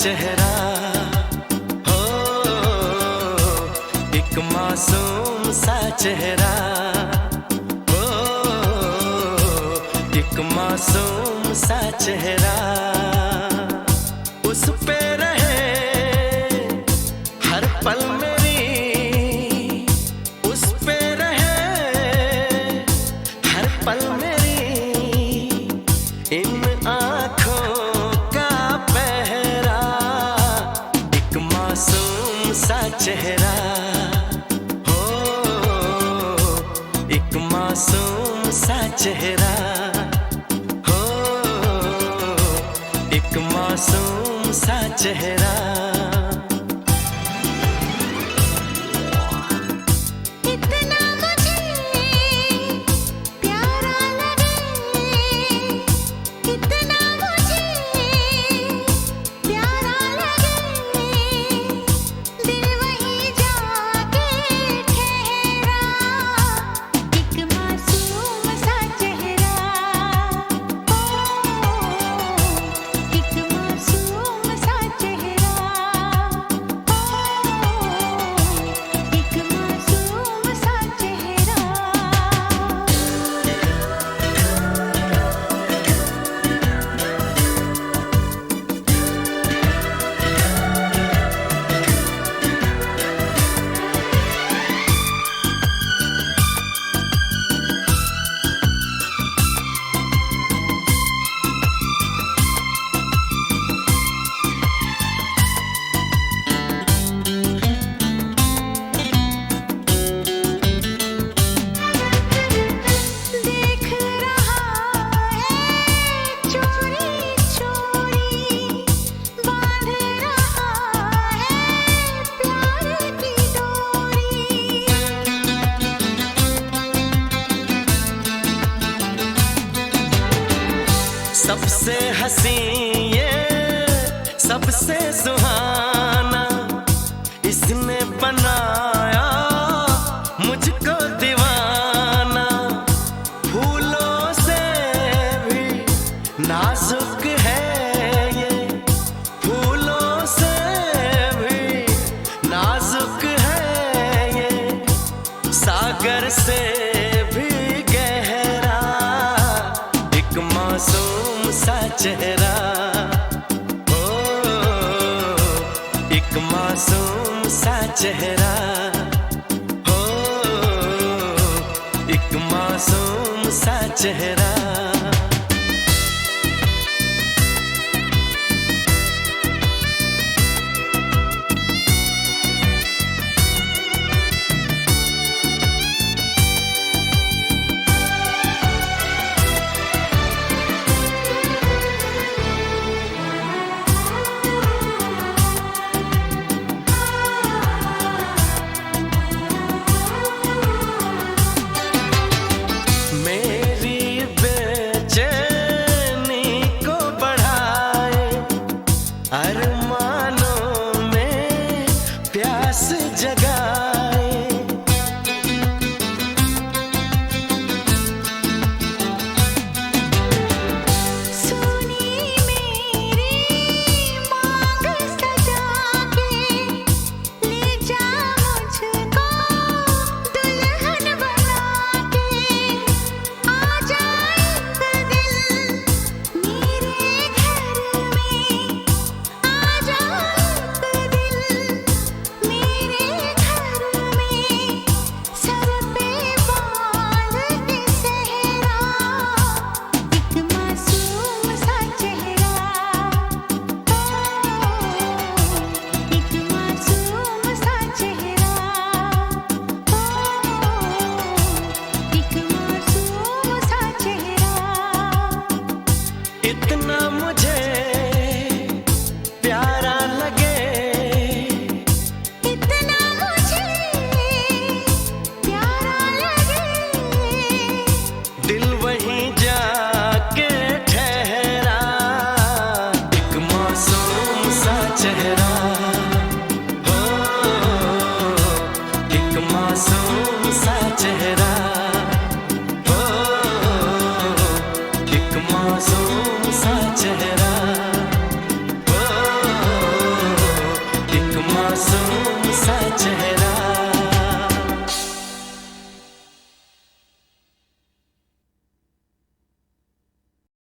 चेहरा हो, एक मासूम सा चेहरा हो, एक मासूम सा चेहरा। उस पे रहे हर पल मेरी, उस पे रहे हर पल मेरी, इन आँखों का पहरा। एक मासूम सा चेहरा हो, एक मासूम सा चेहरा हो, एक मासूम सा चेहरा। सबसे हसी ये सबसे सुहाना, इसने बनाया मुझको दीवाना। फूलों से भी नाजुक है ये, फूलों से भी नाजुक है ये, सागर से भी गहरा। एक मासूम सा चेहरा हो, एक मासूम सा चेहरा हो, एक मासूम सा चेहरा।